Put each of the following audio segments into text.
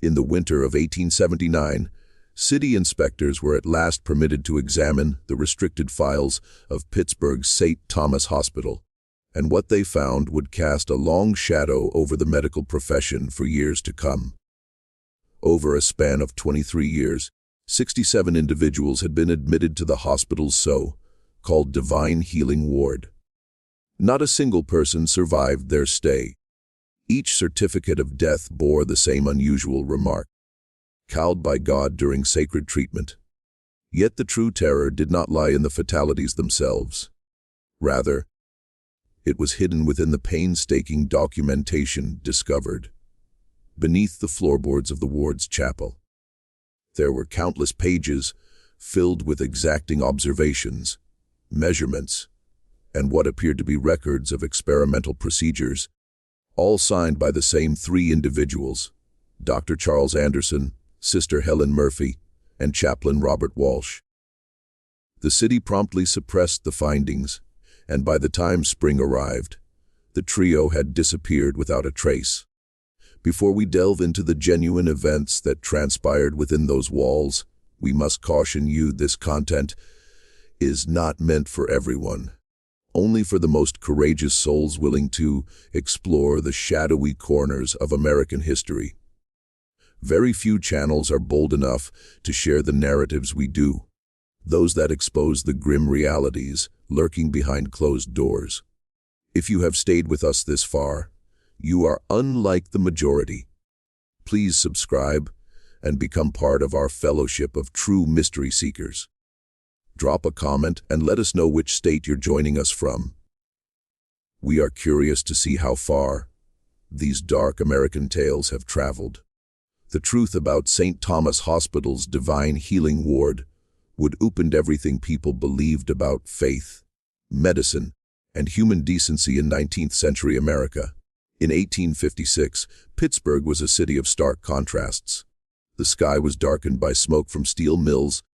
In the winter of 1879, city inspectors were at last permitted to examine the restricted files of Pittsburgh's St. Thomas Hospital, and what they found would cast a long shadow over the medical profession for years to come. Over a span of 23 years, 67 individuals had been admitted to the hospital's so-called Divine Healing Ward. Not a single person survived their stay. Each certificate of death bore the same unusual remark: cowed by God during sacred treatment. Yet the true terror did not lie in the fatalities themselves. Rather, it was hidden within the painstaking documentation discovered beneath the floorboards of the ward's chapel. There were countless pages filled with exacting observations, measurements, and what appeared to be records of experimental procedures, all signed by the same three individuals: Dr. Charles Anderson, Sister Helen Murphy, and Chaplain Robert Walsh. The city promptly suppressed the findings, and by the time spring arrived, the trio had disappeared without a trace. Before we delve into the genuine events that transpired within those walls, we must caution you this content is not meant for everyone. Only for the most courageous souls willing to explore the shadowy corners of American history. Very few channels are bold enough to share the narratives we do, those that expose the grim realities lurking behind closed doors. If you have stayed with us this far, you are unlike the majority. Please subscribe and become part of our fellowship of true mystery seekers. Drop a comment and let us know which state you're joining us from. We are curious to see how far these dark American tales have traveled. The truth about St. Thomas Hospital's Divine Healing Ward would open everything people believed about faith, medicine, and human decency in 19th century America. In 1856, Pittsburgh was a city of stark contrasts. The sky was darkened by smoke from steel mills,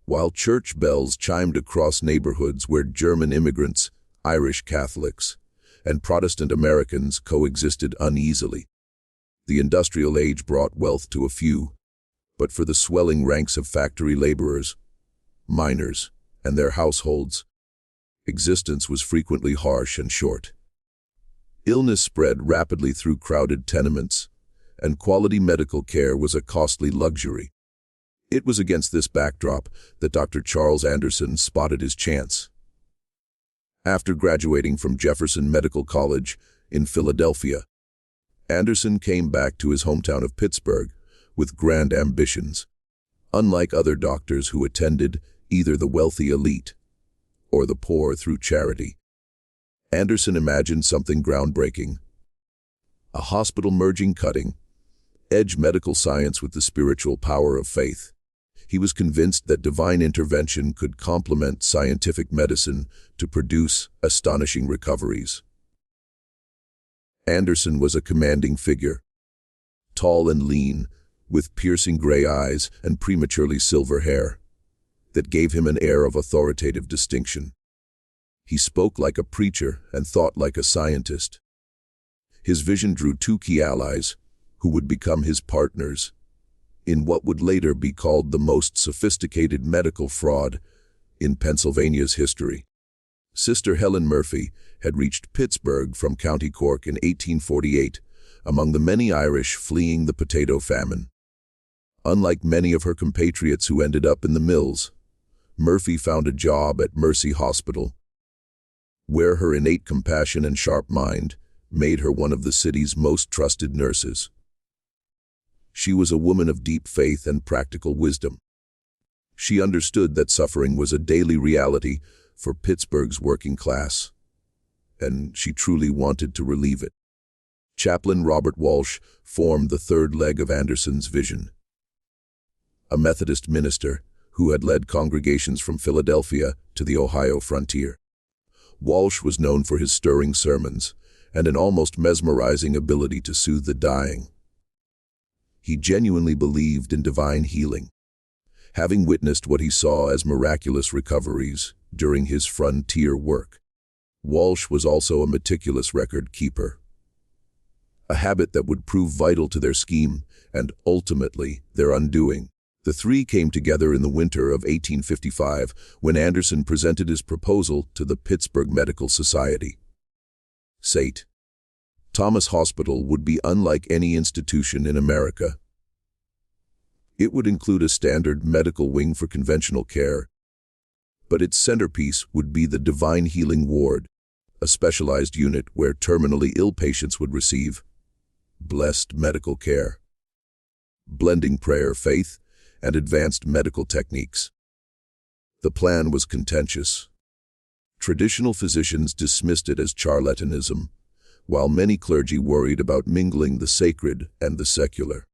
while church bells chimed across neighborhoods where German immigrants, Irish Catholics, and Protestant Americans coexisted uneasily. The industrial age brought wealth to a few, but for the swelling ranks of factory laborers, miners, and their households, existence was frequently harsh and short. Illness spread rapidly through crowded tenements, and quality medical care was a costly luxury. It was against this backdrop that Dr. Charles Anderson spotted his chance. After graduating from Jefferson Medical College in Philadelphia, Anderson came back to his hometown of Pittsburgh with grand ambitions. Unlike other doctors who attended either the wealthy elite or the poor through charity, Anderson imagined something groundbreaking: a hospital merging cutting-edge medical science with the spiritual power of faith. He was convinced that divine intervention could complement scientific medicine to produce astonishing recoveries. Anderson was a commanding figure, tall and lean, with piercing gray eyes and prematurely silver hair, that gave him an air of authoritative distinction. He spoke like a preacher and thought like a scientist. His vision drew two key allies, who would become his partners in what would later be called the most sophisticated medical fraud in Pennsylvania's history. Sister Helen Murphy had reached Pittsburgh from County Cork in 1848, among the many Irish fleeing the potato famine. Unlike many of her compatriots who ended up in the mills, Murphy found a job at Mercy Hospital, where her innate compassion and sharp mind made her one of the city's most trusted nurses. She was a woman of deep faith and practical wisdom. She understood that suffering was a daily reality for Pittsburgh's working class, and she truly wanted to relieve it. Chaplain Robert Walsh formed the third leg of Anderson's vision. A Methodist minister who had led congregations from Philadelphia to the Ohio frontier. Walsh was known for his stirring sermons and an almost mesmerizing ability to soothe the dying. He genuinely believed in divine healing, having witnessed what he saw as miraculous recoveries during his frontier work. Walsh was also a meticulous record keeper. a habit that would prove vital to their scheme and, ultimately, their undoing. The three came together in the winter of 1855 when Anderson presented his proposal to the Pittsburgh Medical Society. St. Thomas Hospital would be unlike any institution in America. It would include a standard medical wing for conventional care, but its centerpiece would be the Divine Healing Ward, a specialized unit where terminally ill patients would receive blessed medical care, blending prayer, faith, and advanced medical techniques. The plan was contentious. Traditional physicians dismissed it as charlatanism, while many clergy worried about mingling the sacred and the secular.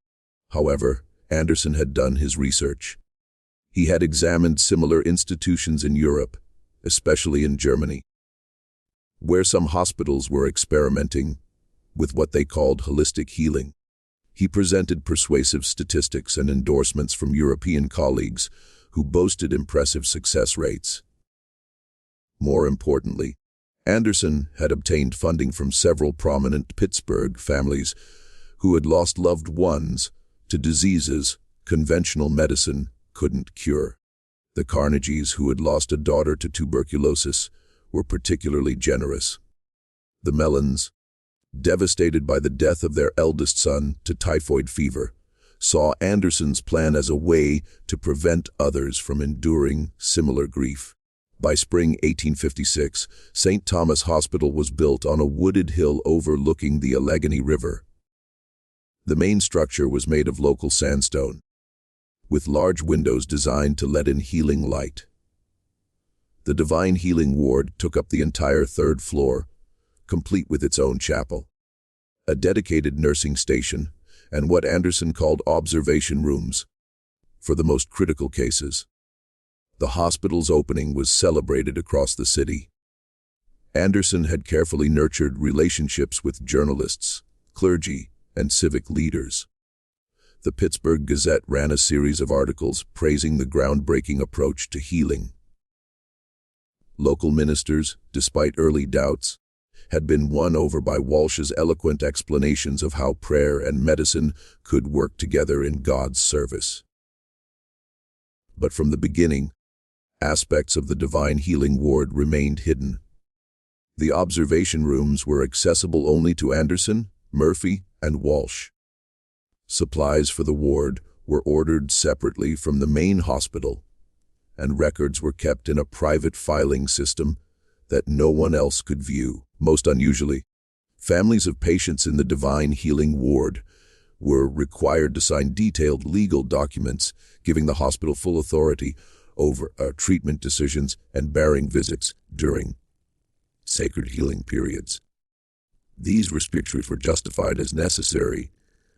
However, Anderson had done his research. He had examined similar institutions in Europe, especially in Germany, where some hospitals were experimenting with what they called holistic healing. He presented persuasive statistics and endorsements from European colleagues who boasted impressive success rates. More importantly, Anderson had obtained funding from several prominent Pittsburgh families who had lost loved ones to diseases conventional medicine couldn't cure. The Carnegies, who had lost a daughter to tuberculosis, were particularly generous. The Mellons, devastated by the death of their eldest son to typhoid fever, saw Anderson's plan as a way to prevent others from enduring similar grief. By spring 1856, St. Thomas Hospital was built on a wooded hill overlooking the Allegheny River. The main structure was made of local sandstone, with large windows designed to let in healing light. The Divine Healing Ward took up the entire third floor, complete with its own chapel, a dedicated nursing station, and what Anderson called observation rooms for the most critical cases. The hospital's opening was celebrated across the city. Anderson had carefully nurtured relationships with journalists, clergy, and civic leaders. The Pittsburgh Gazette ran a series of articles praising the groundbreaking approach to healing. Local ministers, despite early doubts, had been won over by Walsh's eloquent explanations of how prayer and medicine could work together in God's service. But from the beginning, aspects of the Divine Healing Ward remained hidden. The observation rooms were accessible only to Anderson, Murphy, and Walsh. Supplies for the ward were ordered separately from the main hospital, and records were kept in a private filing system that no one else could view. Most unusually, families of patients in the Divine Healing Ward were required to sign detailed legal documents giving the hospital full authority over treatment decisions and bearing visits during sacred healing periods. These restrictions were justified as necessary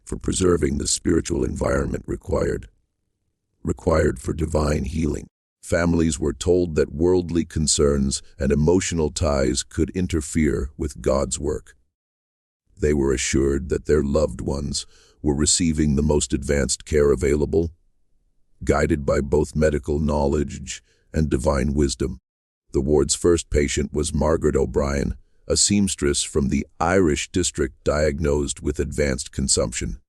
for preserving the spiritual environment required for divine healing. Families were told that worldly concerns and emotional ties could interfere with God's work. They were assured that their loved ones were receiving the most advanced care available, guided by both medical knowledge and divine wisdom. The ward's first patient was Margaret O'Brien, a seamstress from the Irish district diagnosed with advanced consumption.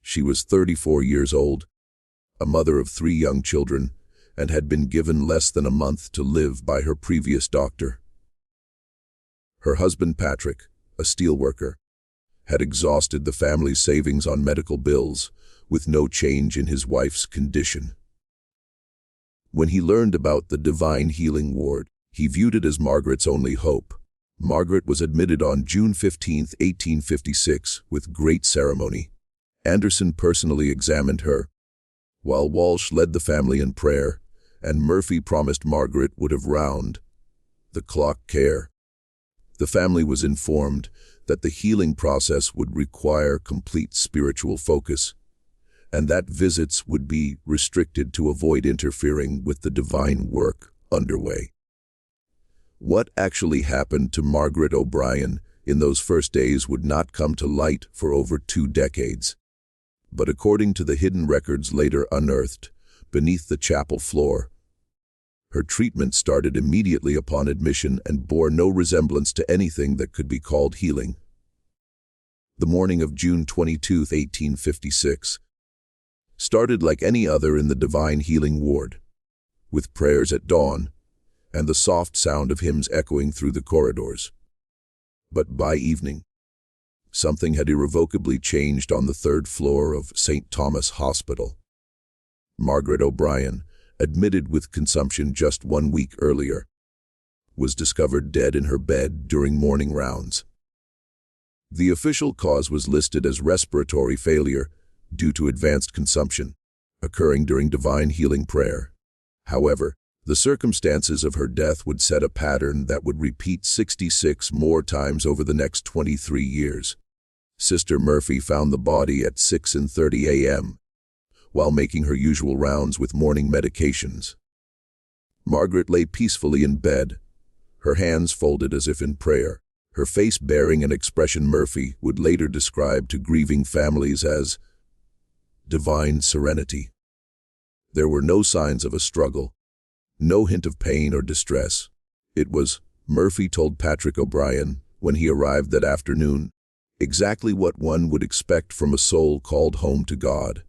She was 34 years old, a mother of 3 young children, and had been given less than a month to live by her previous doctor. Her husband Patrick, a steelworker, had exhausted the family's savings on medical bills, with no change in his wife's condition. When he learned about the Divine Healing Ward, he viewed it as Margaret's only hope. Margaret was admitted on June 15, 1856, with great ceremony. Anderson personally examined her, while Walsh led the family in prayer, and Murphy promised Margaret would have round-the-clock care. The family was informed that the healing process would require complete spiritual focus, and that visits would be restricted to avoid interfering with the divine work underway. What actually happened to Margaret O'Brien in those first days would not come to light for over 2 decades. But according to the hidden records later unearthed beneath the chapel floor, her treatment started immediately upon admission and bore no resemblance to anything that could be called healing. The morning of June 22, 1856, started like any other in the Divine Healing Ward, with prayers at dawn and the soft sound of hymns echoing through the corridors. But by evening, something had irrevocably changed on the third floor of St. Thomas Hospital. Margaret O'Brien, admitted with consumption just 1 week earlier, was discovered dead in her bed during morning rounds. The official cause was listed as respiratory failure due to advanced consumption, occurring during divine healing prayer. However, the circumstances of her death would set a pattern that would repeat 66 more times over the next 23 years. Sister Murphy found the body at 6:30 a.m., while making her usual rounds with morning medications. Margaret lay peacefully in bed, her hands folded as if in prayer, her face bearing an expression Murphy would later describe to grieving families as divine serenity. There were no signs of a struggle, no hint of pain or distress. It was, Murphy told Patrick O'Brien when he arrived that afternoon, exactly what one would expect from a soul called home to God.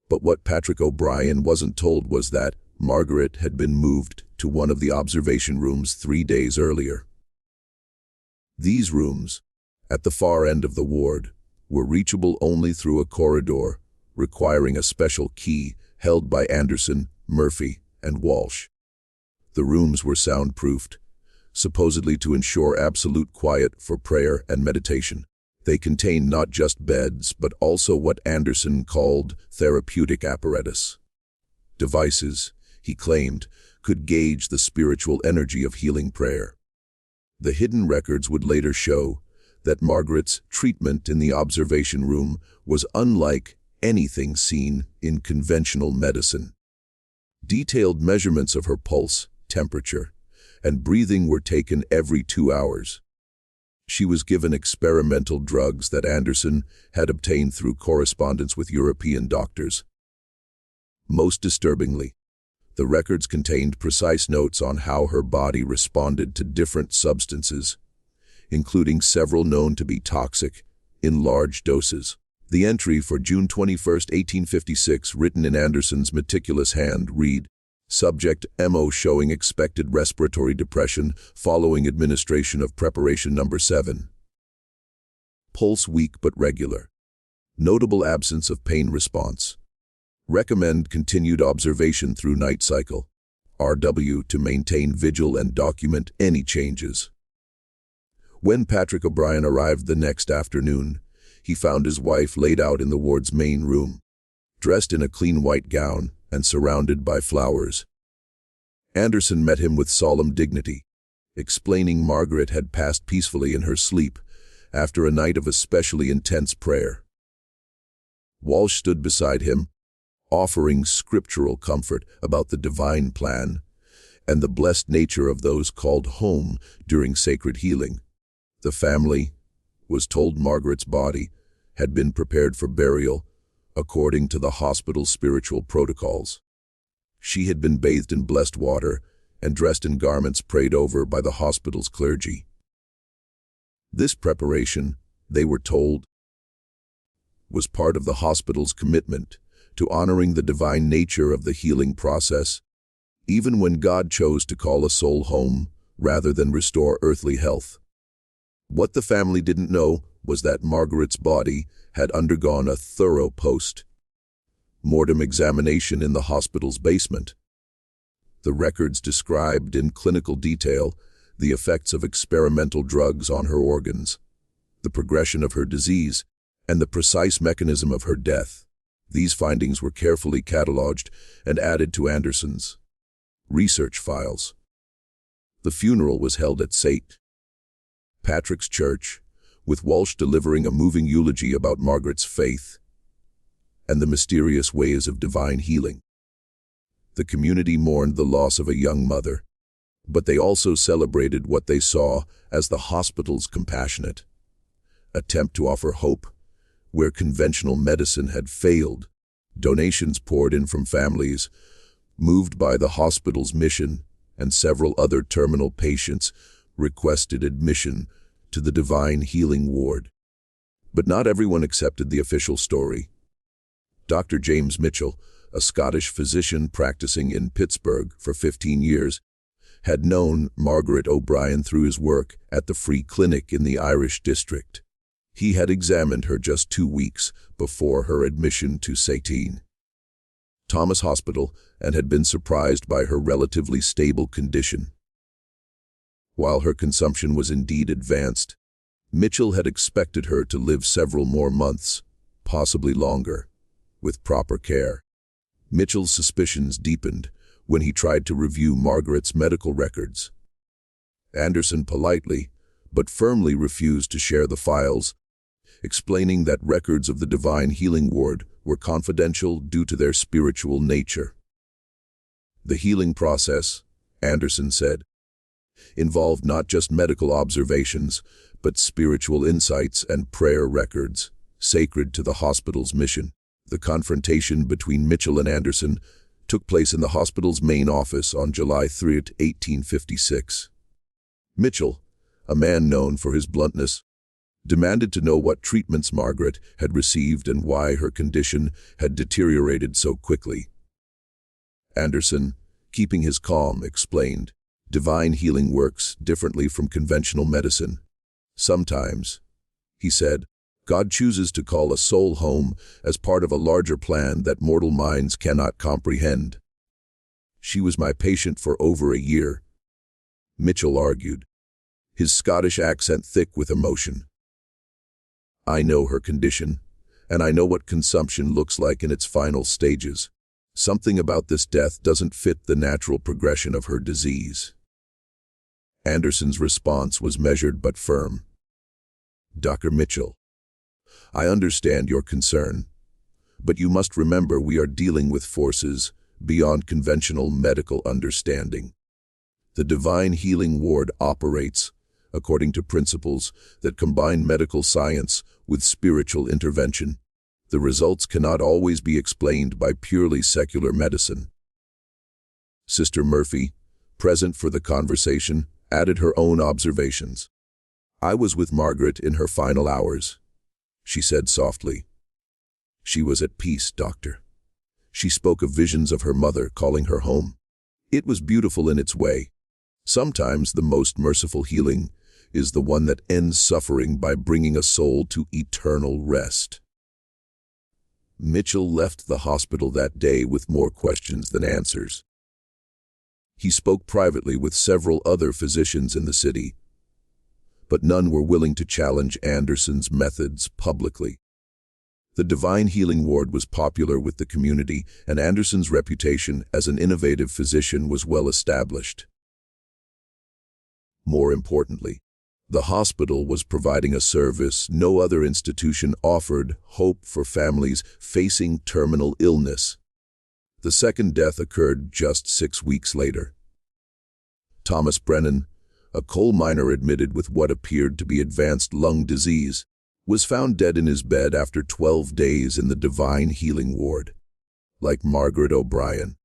But what Patrick O'Brien wasn't told was that Margaret had been moved to one of the observation rooms 3 days earlier. These rooms, at the far end of the ward, were reachable only through a corridor, requiring a special key held by Anderson, Murphy, and Walsh. The rooms were soundproofed, supposedly to ensure absolute quiet for prayer and meditation. They contained not just beds, but also what Anderson called therapeutic apparatus. Devices, he claimed, could gauge the spiritual energy of healing prayer. The hidden records would later show that Margaret's treatment in the observation room was unlike anything seen in conventional medicine. Detailed measurements of her pulse, temperature, and breathing were taken every 2 hours. She was given experimental drugs that Anderson had obtained through correspondence with European doctors. Most disturbingly, the records contained precise notes on how her body responded to different substances, including several known to be toxic, in large doses. The entry for June 21, 1856, written in Anderson's meticulous hand, read, "Subject MO showing expected respiratory depression following administration of preparation number 7. Pulse weak but regular. Notable absence of pain response. Recommend continued observation through night cycle. RW to maintain vigil and document any changes." When Patrick O'Brien arrived the next afternoon, he found his wife laid out in the ward's main room, dressed in a clean white gown and surrounded by flowers. Anderson met him with solemn dignity, explaining Margaret had passed peacefully in her sleep after a night of especially intense prayer. Walsh stood beside him, offering scriptural comfort about the divine plan and the blessed nature of those called home during sacred healing. The family was told Margaret's body had been prepared for burial according to the hospital's spiritual protocols. She had been bathed in blessed water and dressed in garments prayed over by the hospital's clergy. This preparation, they were told, was part of the hospital's commitment to honoring the divine nature of the healing process, even when God chose to call a soul home rather than restore earthly health. What the family didn't know was that Margaret's body had undergone a thorough post-mortem examination in the hospital's basement. The records described in clinical detail the effects of experimental drugs on her organs, the progression of her disease, and the precise mechanism of her death. These findings were carefully catalogued and added to Anderson's research files. The funeral was held at St. Patrick's Church, with Walsh delivering a moving eulogy about Margaret's faith and the mysterious ways of divine healing. The community mourned the loss of a young mother, but they also celebrated what they saw as the hospital's compassionate attempt to offer hope where conventional medicine had failed. Donations poured in from families moved by the hospital's mission, and several other terminal patients requested admission to the divine healing ward. But not everyone accepted the official story. Dr. James Mitchell, a Scottish physician practicing in Pittsburgh for 15 years, had known Margaret O'Brien through his work at the Free Clinic in the Irish district. He had examined her just 2 weeks before her admission to St. Thomas Hospital and had been surprised by her relatively stable condition. While her consumption was indeed advanced, Mitchell had expected her to live several more months, possibly longer, with proper care. Mitchell's suspicions deepened when he tried to review Margaret's medical records. Anderson politely, but firmly refused to share the files, explaining that records of the Divine Healing Ward were confidential due to their spiritual nature. The healing process, Anderson said, involved not just medical observations, but spiritual insights and prayer records, sacred to the hospital's mission. The confrontation between Mitchell and Anderson took place in the hospital's main office on July 3, 1856. Mitchell, a man known for his bluntness, demanded to know what treatments Margaret had received and why her condition had deteriorated so quickly. Anderson, keeping his calm, explained, "Divine healing works differently from conventional medicine. Sometimes," he said, "God chooses to call a soul home as part of a larger plan that mortal minds cannot comprehend." "She was my patient for over a year," Mitchell argued, his Scottish accent thick with emotion. "I know her condition, and I know what consumption looks like in its final stages. Something about this death doesn't fit the natural progression of her disease." Anderson's response was measured but firm. "Dr. Mitchell, I understand your concern, but you must remember we are dealing with forces beyond conventional medical understanding. The Divine Healing Ward operates according to principles that combine medical science with spiritual intervention. The results cannot always be explained by purely secular medicine." Sister Murphy, present for the conversation, added her own observations. "I was with Margaret in her final hours," she said softly. "She was at peace, Doctor. She spoke of visions of her mother calling her home. It was beautiful in its way. Sometimes the most merciful healing is the one that ends suffering by bringing a soul to eternal rest." Mitchell left the hospital that day with more questions than answers. He spoke privately with several other physicians in the city, but none were willing to challenge Anderson's methods publicly. The Divine Healing Ward was popular with the community, and Anderson's reputation as an innovative physician was well established. More importantly, the hospital was providing a service no other institution offered: hope for families facing terminal illness. The second death occurred just 6 weeks later. Thomas Brennan, a coal miner admitted with what appeared to be advanced lung disease, was found dead in his bed after 12 days in the Divine Healing Ward. Like Margaret O'Brien,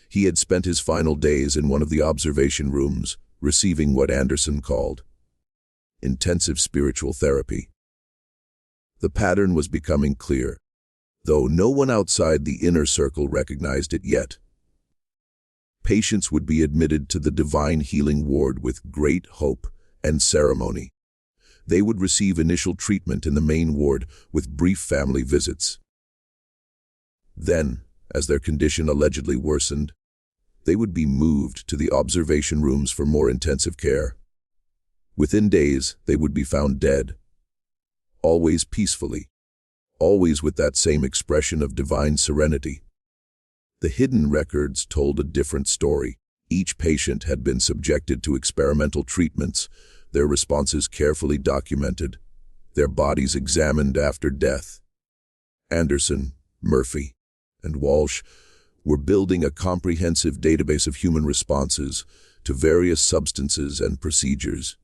he had spent his final days in one of the observation rooms, receiving what Anderson called intensive spiritual therapy. The pattern was becoming clear, though no one outside the inner circle recognized it yet. Patients would be admitted to the Divine Healing Ward with great hope and ceremony. They would receive initial treatment in the main ward with brief family visits. Then, as their condition allegedly worsened, they would be moved to the observation rooms for more intensive care. Within days, they would be found dead, always peacefully, always with that same expression of divine serenity. The hidden records told a different story. Each patient had been subjected to experimental treatments, their responses carefully documented, their bodies examined after death. Anderson, Murphy, and Walsh were building a comprehensive database of human responses to various substances and procedures,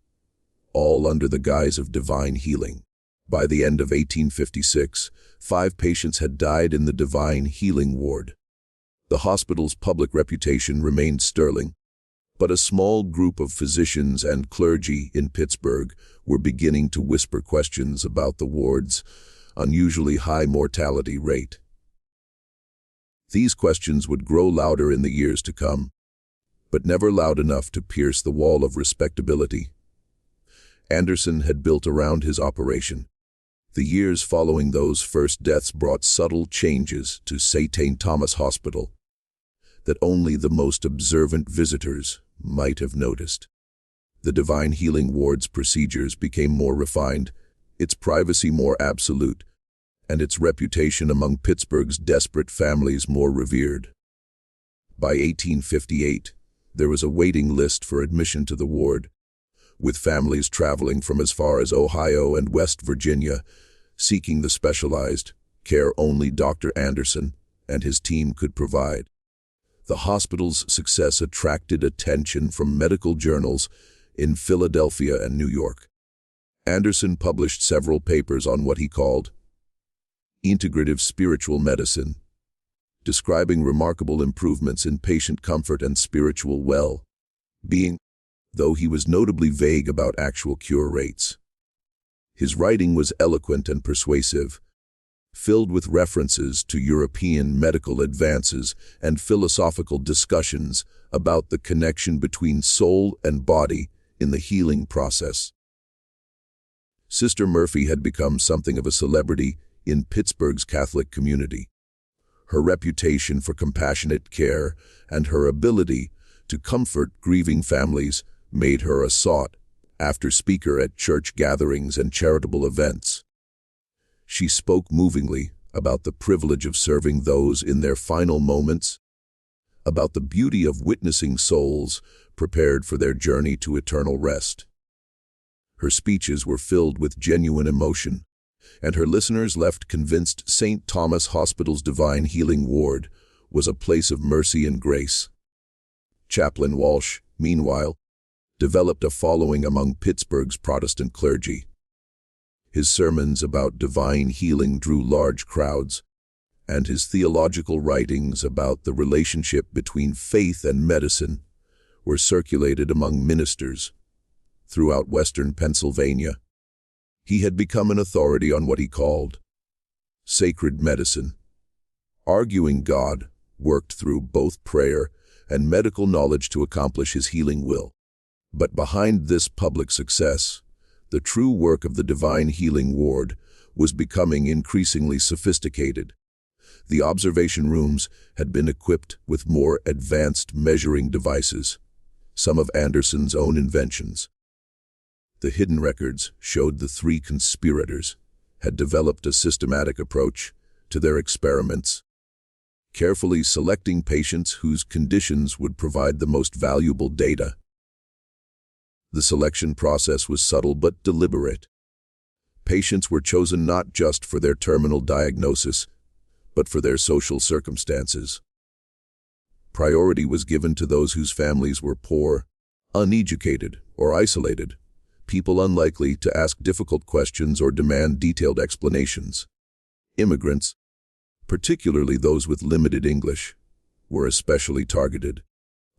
all under the guise of divine healing. By the end of 1856, 5 patients had died in the Divine Healing Ward. The hospital's public reputation remained sterling. But a small group of physicians and clergy in Pittsburgh were beginning to whisper questions about the ward's unusually high mortality rate. These questions would grow louder in the years to come, but never loud enough to pierce the wall of respectability Anderson had built around his operation. The years following those first deaths brought subtle changes to St. Thomas Hospital that only the most observant visitors might have noticed. The Divine Healing Ward's procedures became more refined, its privacy more absolute, and its reputation among Pittsburgh's desperate families more revered. By 1858, there was a waiting list for admission to the ward, with families traveling from as far as Ohio and West Virginia, seeking the specialized care only Dr. Anderson and his team could provide. The hospital's success attracted attention from medical journals in Philadelphia and New York. Anderson published several papers on what he called integrative spiritual medicine, describing remarkable improvements in patient comfort and spiritual well-being, though he was notably vague about actual cure rates. His writing was eloquent and persuasive, filled with references to European medical advances and philosophical discussions about the connection between soul and body in the healing process. Sister Murphy had become something of a celebrity in Pittsburgh's Catholic community. Her reputation for compassionate care and her ability to comfort grieving families made her a sought-after speaker at church gatherings and charitable events. She spoke movingly about the privilege of serving those in their final moments, about the beauty of witnessing souls prepared for their journey to eternal rest. Her speeches were filled with genuine emotion, and her listeners left convinced St. Thomas Hospital's Divine Healing Ward was a place of mercy and grace. Chaplain Walsh, meanwhile, developed a following among Pittsburgh's Protestant clergy. His sermons about divine healing drew large crowds, and his theological writings about the relationship between faith and medicine were circulated among ministers throughout western Pennsylvania. He had become an authority on what he called sacred medicine, arguing God worked through both prayer and medical knowledge to accomplish his healing will. But behind this public success, the true work of the Divine Healing Ward was becoming increasingly sophisticated. The observation rooms had been equipped with more advanced measuring devices, some of Anderson's own inventions. The hidden records showed the three conspirators had developed a systematic approach to their experiments, carefully selecting patients whose conditions would provide the most valuable data. The selection process was subtle but deliberate. Patients were chosen not just for their terminal diagnosis, but for their social circumstances. Priority was given to those whose families were poor, uneducated, or isolated, people unlikely to ask difficult questions or demand detailed explanations. Immigrants, particularly those with limited English, were especially targeted.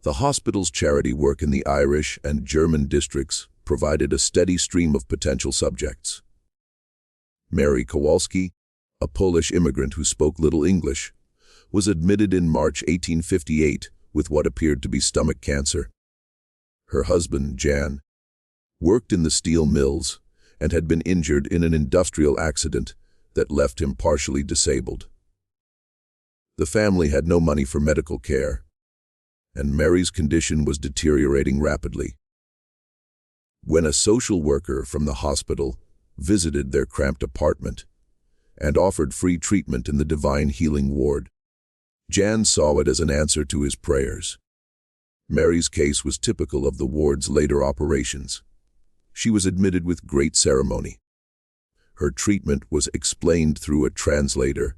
The hospital's charity work in the Irish and German districts provided a steady stream of potential subjects. Mary Kowalski, a Polish immigrant who spoke little English, was admitted in March 1858 with what appeared to be stomach cancer. Her husband, Jan, worked in the steel mills and had been injured in an industrial accident that left him partially disabled. The family had no money for medical care, and Mary's condition was deteriorating rapidly. When a social worker from the hospital visited their cramped apartment and offered free treatment in the Divine Healing Ward, Jan saw it as an answer to his prayers. Mary's case was typical of the ward's later operations. She was admitted with great ceremony. Her treatment was explained through a translator,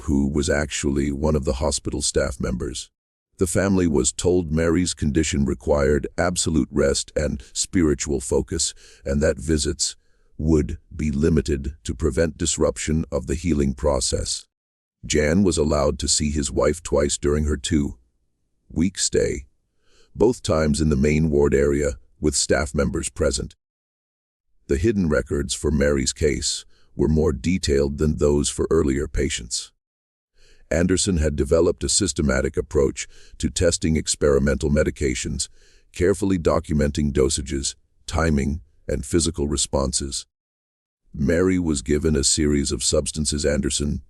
who was actually one of the hospital staff members. The family was told Mary's condition required absolute rest and spiritual focus, and that visits would be limited to prevent disruption of the healing process. Jan was allowed to see his wife twice during her 2-week stay, both times in the main ward area, with staff members present. The hidden records for Mary's case were more detailed than those for earlier patients. Anderson had developed a systematic approach to testing experimental medications, carefully documenting dosages, timing, and physical responses. Mary was given a series of substances Anderson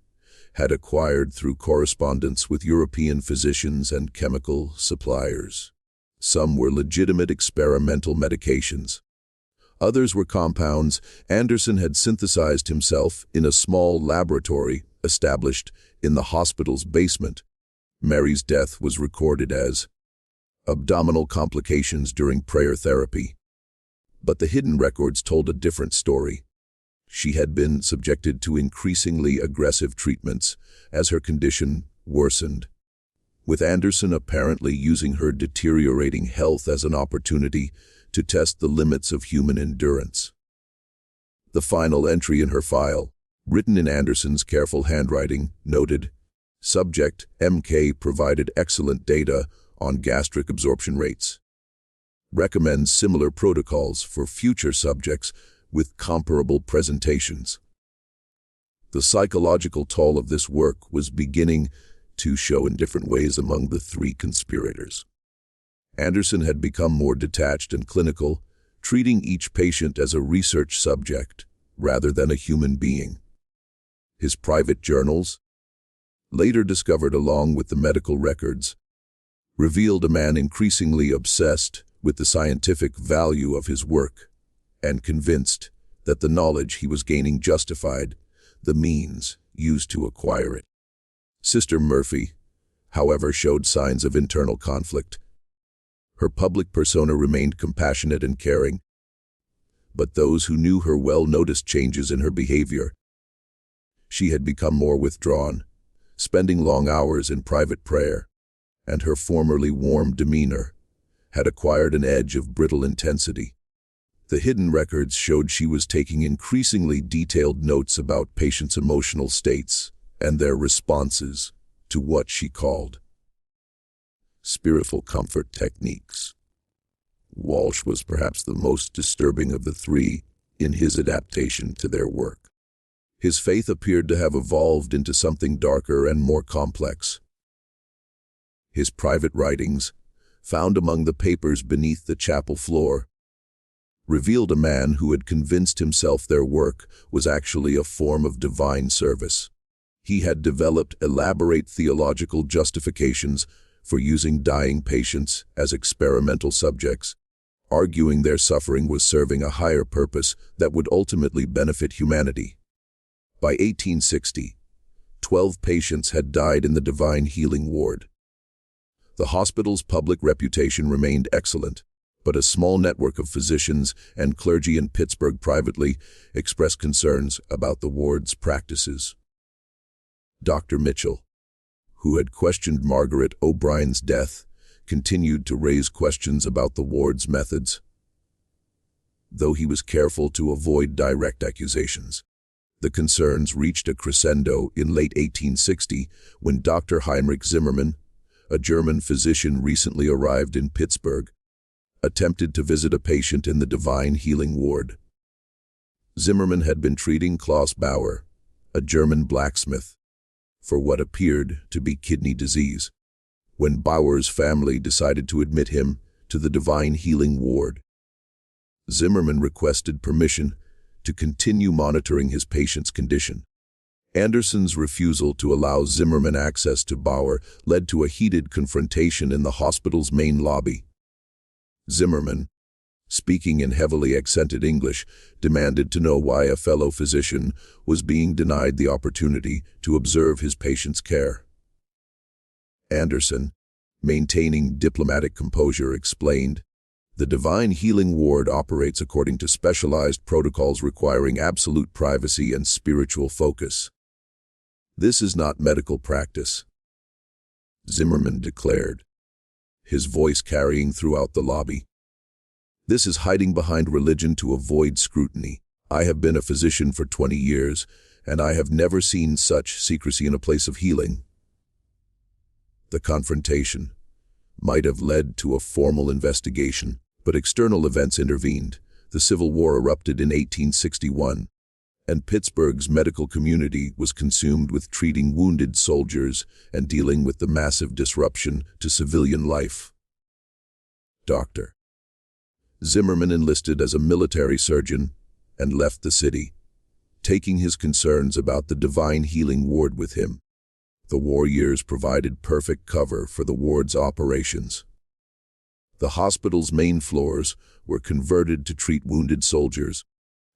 had acquired through correspondence with European physicians and chemical suppliers. Some were legitimate experimental medications. Others were compounds Anderson had synthesized himself in a small laboratory established in the hospital's basement. Mary's death was recorded as abdominal complications during prayer therapy. But the hidden records told a different story. She had been subjected to increasingly aggressive treatments as her condition worsened, with Anderson apparently using her deteriorating health as an opportunity to test the limits of human endurance. The final entry in her file, written in Anderson's careful handwriting, noted, "Subject MK provided excellent data on gastric absorption rates. Recommends similar protocols for future subjects with comparable presentations." The psychological toll of this work was beginning to show in different ways among the three conspirators. Anderson had become more detached and clinical, treating each patient as a research subject rather than a human being. His private journals, later discovered along with the medical records, revealed a man increasingly obsessed with the scientific value of his work and convinced that the knowledge he was gaining justified the means used to acquire it. Sister Murphy, however, showed signs of internal conflict. Her public persona remained compassionate and caring, but those who knew her well noticed changes in her behavior. She had become more withdrawn, spending long hours in private prayer, and her formerly warm demeanor had acquired an edge of brittle intensity. The hidden records showed she was taking increasingly detailed notes about patients' emotional states and their responses to what she called spiritual comfort techniques. Walsh was perhaps the most disturbing of the three in his adaptation to their work. His faith appeared to have evolved into something darker and more complex. His private writings, found among the papers beneath the chapel floor, revealed a man who had convinced himself their work was actually a form of divine service. He had developed elaborate theological justifications for using dying patients as experimental subjects, arguing their suffering was serving a higher purpose that would ultimately benefit humanity. By 1860, 12 patients had died in the Divine Healing Ward. The hospital's public reputation remained excellent, but a small network of physicians and clergy in Pittsburgh privately expressed concerns about the ward's practices. Dr. Mitchell, who had questioned Margaret O'Brien's death, continued to raise questions about the ward's methods, though he was careful to avoid direct accusations. The concerns reached a crescendo in late 1860 when Dr. Heinrich Zimmermann, a German physician recently arrived in Pittsburgh, attempted to visit a patient in the Divine Healing Ward. Zimmermann had been treating Klaus Bauer, a German blacksmith, for what appeared to be kidney disease, when Bauer's family decided to admit him to the Divine Healing Ward. Zimmermann requested permission to continue monitoring his patient's condition. Anderson's refusal to allow Zimmermann access to Bauer led to a heated confrontation in the hospital's main lobby. Zimmermann, speaking in heavily accented English, demanded to know why a fellow physician was being denied the opportunity to observe his patient's care. Anderson, maintaining diplomatic composure, explained, "The Divine Healing Ward operates according to specialized protocols requiring absolute privacy and spiritual focus. This is not medical practice," Zimmermann declared, his voice carrying throughout the lobby. "This is hiding behind religion to avoid scrutiny. I have been a physician for 20 years, and I have never seen such secrecy in a place of healing." The confrontation, might have led to a formal investigation, but external events intervened. The Civil War erupted in 1861, and Pittsburgh's medical community was consumed with treating wounded soldiers and dealing with the massive disruption to civilian life. Dr. Zimmerman enlisted as a military surgeon and left the city, taking his concerns about the Divine Healing Ward with him. The war years provided perfect cover for the ward's operations. The hospital's main floors were converted to treat wounded soldiers,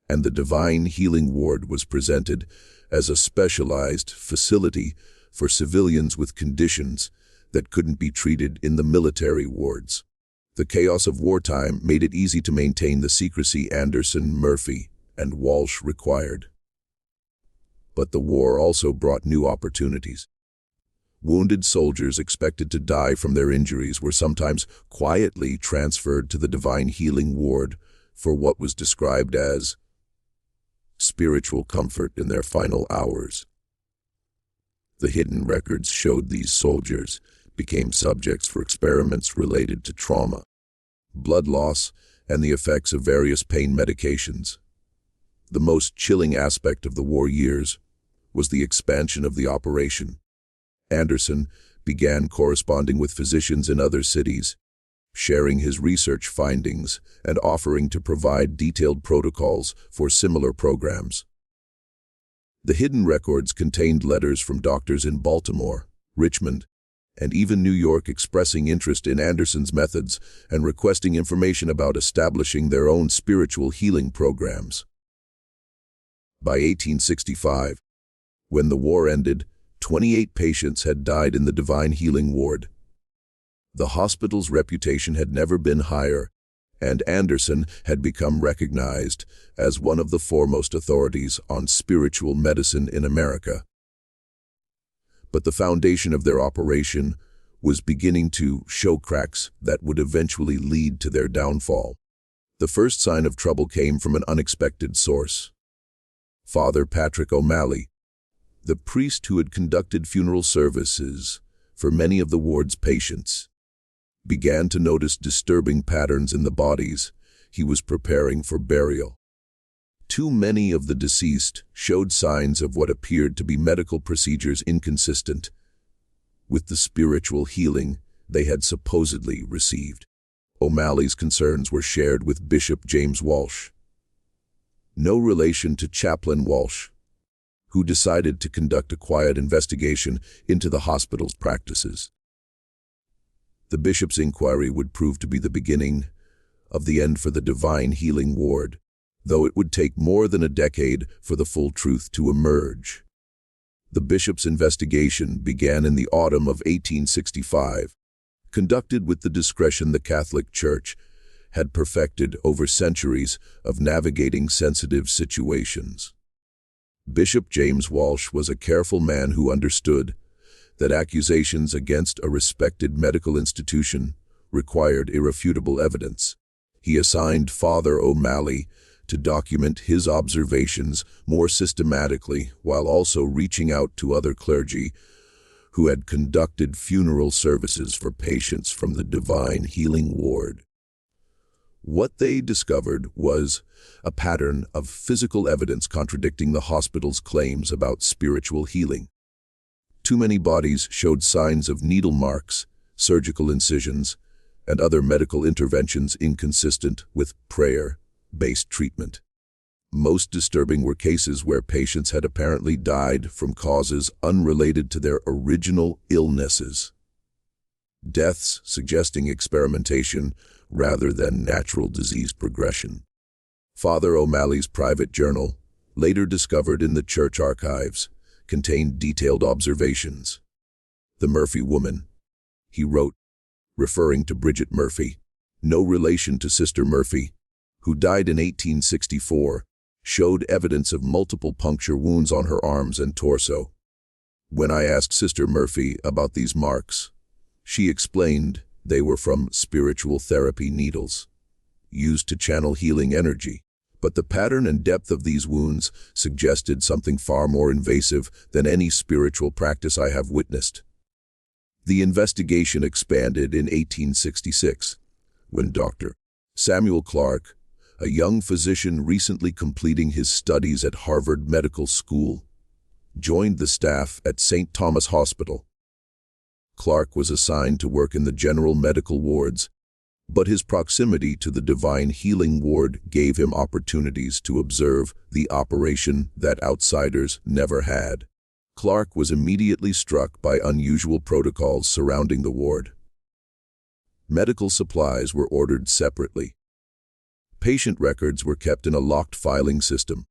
and the Divine Healing Ward was presented as a specialized facility for civilians with conditions that couldn't be treated in the military wards. The chaos of wartime made it easy to maintain the secrecy Anderson, Murphy, and Walsh required. But the war also brought new opportunities. Wounded soldiers expected to die from their injuries were sometimes quietly transferred to the Divine Healing Ward for what was described as spiritual comfort in their final hours. The hidden records showed these soldiers became subjects for experiments related to trauma, blood loss, and the effects of various pain medications. The most chilling aspect of the war years was the expansion of the operation. Anderson began corresponding with physicians in other cities, sharing his research findings and offering to provide detailed protocols for similar programs. The hidden records contained letters from doctors in Baltimore, Richmond, and even New York expressing interest in Anderson's methods and requesting information about establishing their own spiritual healing programs. By 1865, when the war ended, 28 patients had died in the Divine Healing Ward. The hospital's reputation had never been higher, and Anderson had become recognized as one of the foremost authorities on spiritual medicine in America. But the foundation of their operation was beginning to show cracks that would eventually lead to their downfall. The first sign of trouble came from an unexpected source. Father Patrick O'Malley, the priest who had conducted funeral services for many of the ward's patients, began to notice disturbing patterns in the bodies he was preparing for burial. Too many of the deceased showed signs of what appeared to be medical procedures inconsistent with the spiritual healing they had supposedly received. O'Malley's concerns were shared with Bishop James Walsh, no relation to Chaplain Walsh, who decided to conduct a quiet investigation into the hospital's practices. The bishop's inquiry would prove to be the beginning of the end for the Divine Healing Ward, though it would take more than a decade for the full truth to emerge. The bishop's investigation began in the autumn of 1865, conducted with the discretion the Catholic Church had perfected over centuries of navigating sensitive situations. Bishop James Walsh was a careful man who understood that accusations against a respected medical institution required irrefutable evidence. He assigned Father O'Malley to document his observations more systematically while also reaching out to other clergy who had conducted funeral services for patients from the Divine Healing Ward. What they discovered was a pattern of physical evidence contradicting the hospital's claims about spiritual healing. Too many bodies showed signs of needle marks, surgical incisions, and other medical interventions inconsistent with prayer-based treatment. Most disturbing were cases where patients had apparently died from causes unrelated to their original illnesses. Deaths suggesting experimentation rather than natural disease progression. Father O'Malley's private journal, later discovered in the church archives, contained detailed observations. The Murphy woman, he wrote, referring to Bridget Murphy, no relation to Sister Murphy, who died in 1864, showed evidence of multiple puncture wounds on her arms and torso. When I asked Sister Murphy about these marks, she explained they were from spiritual therapy needles, used to channel healing energy. But the pattern and depth of these wounds suggested something far more invasive than any spiritual practice I have witnessed. The investigation expanded in 1866, when Dr. Samuel Clark, a young physician recently completing his studies at Harvard Medical School, joined the staff at St. Thomas Hospital. Clark was assigned to work in the general medical wards, but his proximity to the Divine Healing Ward gave him opportunities to observe the operation that outsiders never had. Clark was immediately struck by unusual protocols surrounding the ward. Medical supplies were ordered separately. Patient records were kept in a locked filing system,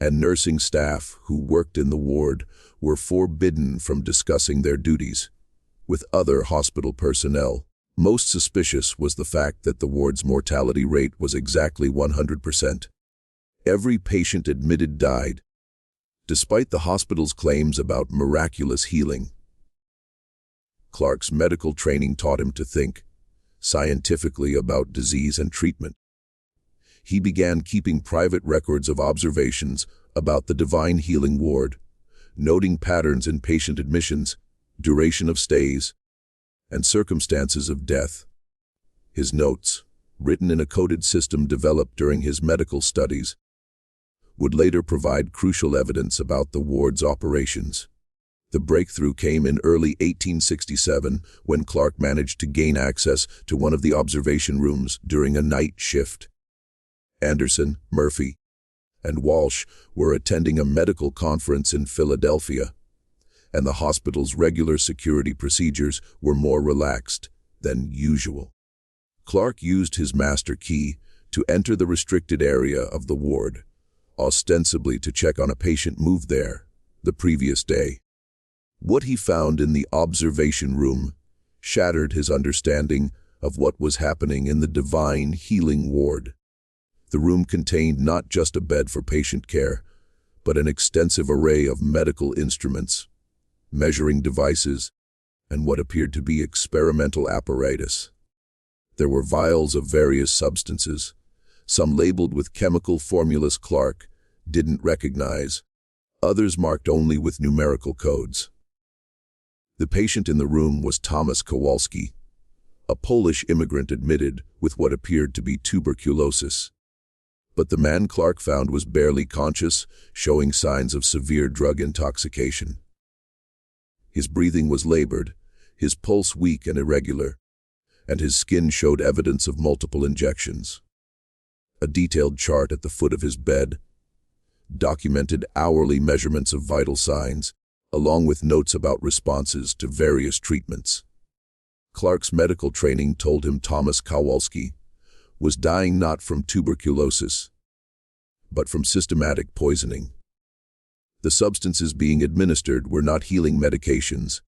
and nursing staff who worked in the ward were forbidden from discussing their duties with other hospital personnel. Most suspicious was the fact that the ward's mortality rate was exactly 100%. Every patient admitted died, despite the hospital's claims about miraculous healing. Clark's medical training taught him to think scientifically about disease and treatment. He began keeping private records of observations about the Divine Healing Ward, noting patterns in patient admissions, duration of stays, and circumstances of death. His notes, written in a coded system developed during his medical studies, would later provide crucial evidence about the ward's operations. The breakthrough came in early 1867 when Clark managed to gain access to one of the observation rooms during a night shift. Anderson, Murphy, and Walsh were attending a medical conference in Philadelphia, and the hospital's regular security procedures were more relaxed than usual. Clark used his master key to enter the restricted area of the ward, ostensibly to check on a patient moved there the previous day. What he found in the observation room shattered his understanding of what was happening in the Divine Healing Ward. The room contained not just a bed for patient care, but an extensive array of medical instruments, measuring devices, and what appeared to be experimental apparatus. There were vials of various substances, some labeled with chemical formulas Clark didn't recognize, others marked only with numerical codes. The patient in the room was Thomas Kowalski, a Polish immigrant admitted with what appeared to be tuberculosis. But the man Clark found was barely conscious, showing signs of severe drug intoxication. His breathing was labored, his pulse weak and irregular, and his skin showed evidence of multiple injections. A detailed chart at the foot of his bed documented hourly measurements of vital signs, along with notes about responses to various treatments. Clark's medical training told him Thomas Kowalski was dying not from tuberculosis, but from systematic poisoning. The substances being administered were not healing medications,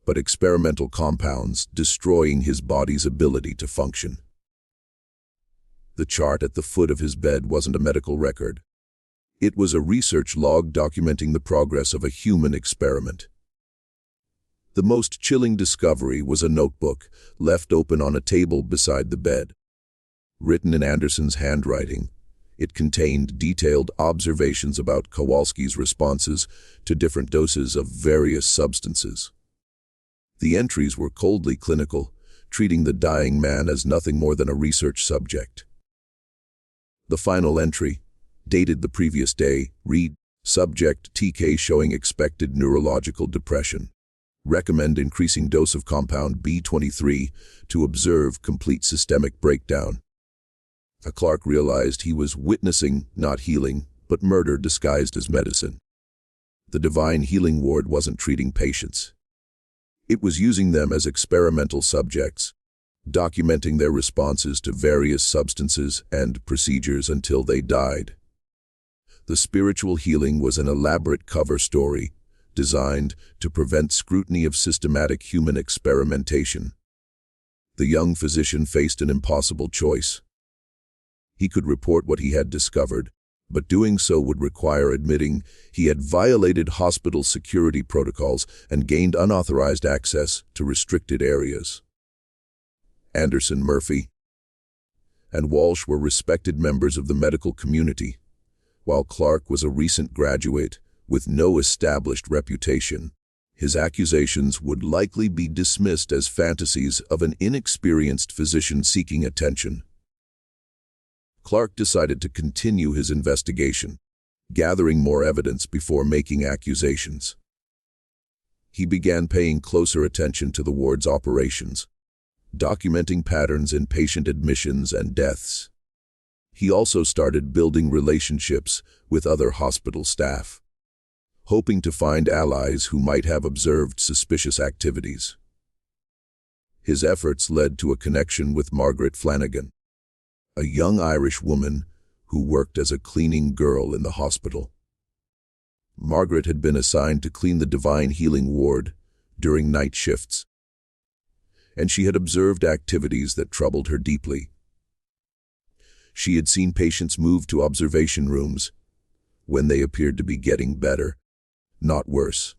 but experimental compounds destroying his body's ability to function. The chart at the foot of his bed wasn't a medical record. It was a research log documenting the progress of a human experiment. The most chilling discovery was a notebook left open on a table beside the bed. Written in Anderson's handwriting, it contained detailed observations about Kowalski's responses to different doses of various substances. The entries were coldly clinical, treating the dying man as nothing more than a research subject. The final entry, dated the previous day, read, Subject TK showing expected neurological depression. Recommend increasing dose of compound B23 to observe complete systemic breakdown. Clark realized he was witnessing, not healing, but murder disguised as medicine. The Divine Healing Ward wasn't treating patients. It was using them as experimental subjects, documenting their responses to various substances and procedures until they died. The spiritual healing was an elaborate cover story designed to prevent scrutiny of systematic human experimentation. The young physician faced an impossible choice. He could report what he had discovered, but doing so would require admitting he had violated hospital security protocols and gained unauthorized access to restricted areas. Anderson, Murphy, and Walsh were respected members of the medical community, while Clark was a recent graduate with no established reputation. His accusations would likely be dismissed as fantasies of an inexperienced physician seeking attention. Clark decided to continue his investigation, gathering more evidence before making accusations. He began paying closer attention to the ward's operations, documenting patterns in patient admissions and deaths. He also started building relationships with other hospital staff, hoping to find allies who might have observed suspicious activities. His efforts led to a connection with Margaret Flanagan, a young Irish woman who worked as a cleaning girl in the hospital. Margaret had been assigned to clean the Divine Healing ward during night shifts, and she had observed activities that troubled her deeply. She had seen patients move to observation rooms when they appeared to be getting better, not worse.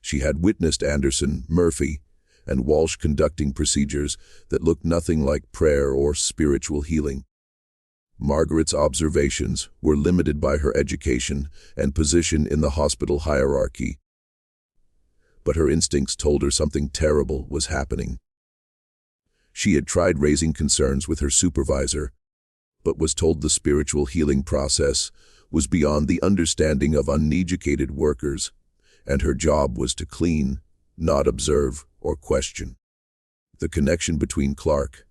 She had witnessed Anderson, Murphy, and Walsh conducting procedures that looked nothing like prayer or spiritual healing. Margaret's observations were limited by her education and position in the hospital hierarchy, but her instincts told her something terrible was happening. She had tried raising concerns with her supervisor, but was told the spiritual healing process was beyond the understanding of uneducated workers, and her job was to clean, not observe or question. The connection between Clark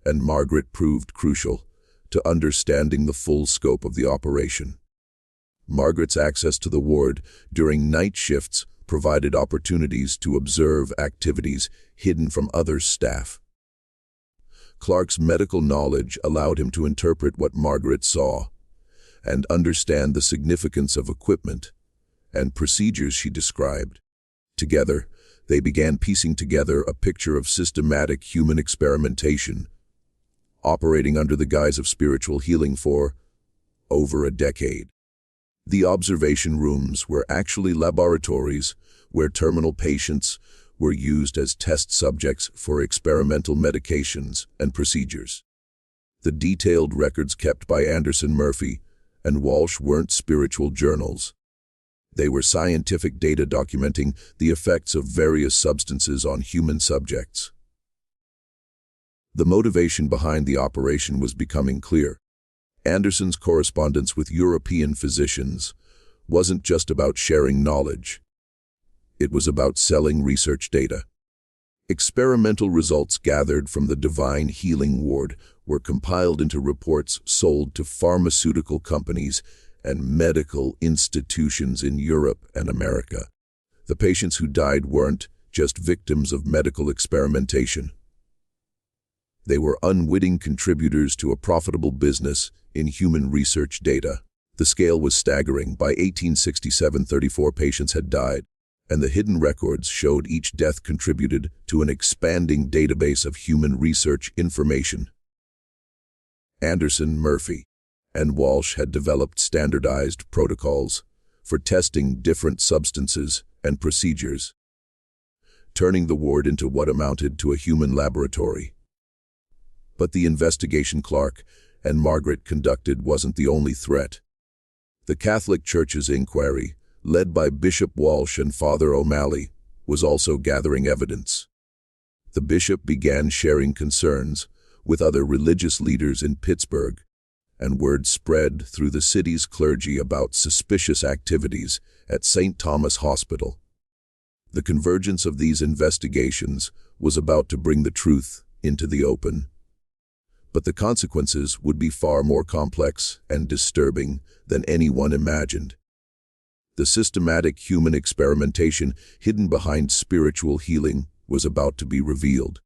and Margaret proved crucial to understanding the full scope of the operation. Margaret's access to the ward during night shifts provided opportunities to observe activities hidden from other staff. Clark's medical knowledge allowed him to interpret what Margaret saw and understand the significance of equipment and procedures she described. Together, they began piecing together a picture of systematic human experimentation, operating under the guise of spiritual healing for over a decade. The observation rooms were actually laboratories where terminal patients were used as test subjects for experimental medications and procedures. The detailed records kept by Anderson, Murphy, and Walsh weren't spiritual journals. They were scientific data documenting the effects of various substances on human subjects. The motivation behind the operation was becoming clear. Anderson's correspondence with European physicians wasn't just about sharing knowledge. It was about selling research data. Experimental results gathered from the Divine Healing ward were compiled into reports sold to pharmaceutical companies and medical institutions in Europe and America. The patients who died weren't just victims of medical experimentation. They were unwitting contributors to a profitable business in human research data. The scale was staggering. By 1867, 34 patients had died, and the hidden records showed each death contributed to an expanding database of human research information. Anderson, Murphy, and Walsh had developed standardized protocols for testing different substances and procedures, turning the ward into what amounted to a human laboratory. But the investigation Clark and Margaret conducted wasn't the only threat. The Catholic Church's inquiry, led by Bishop Walsh and Father O'Malley, was also gathering evidence. The bishop began sharing concerns with other religious leaders in Pittsburgh, and word spread through the city's clergy about suspicious activities at St. Thomas Hospital. The convergence of these investigations was about to bring the truth into the open. But the consequences would be far more complex and disturbing than anyone imagined. The systematic human experimentation hidden behind spiritual healing was about to be revealed.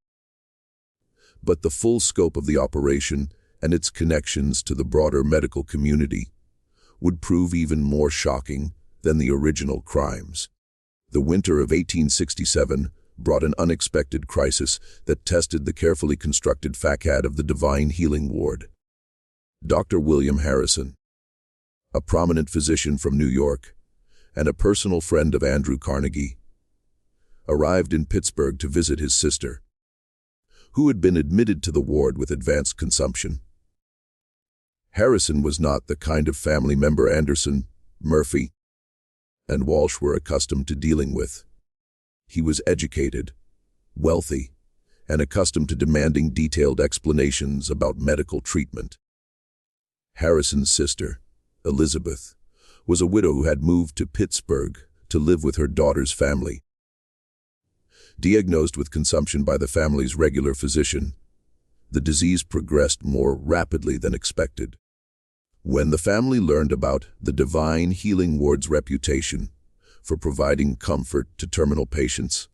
But the full scope of the operation and its connections to the broader medical community would prove even more shocking than the original crimes. The winter of 1867 brought an unexpected crisis that tested the carefully constructed facade of the Divine Healing ward. Dr. William Harrison, a prominent physician from New York and a personal friend of Andrew Carnegie, arrived in Pittsburgh to visit his sister, who had been admitted to the ward with advanced consumption. Harrison was not the kind of family member Anderson, Murphy, and Walsh were accustomed to dealing with. He was educated, wealthy, and accustomed to demanding detailed explanations about medical treatment. Harrison's sister, Elizabeth, was a widow who had moved to Pittsburgh to live with her daughter's family. Diagnosed with consumption by the family's regular physician, the disease progressed more rapidly than expected. When the family learned about the Divine Healing Ward's reputation for providing comfort to terminal patients,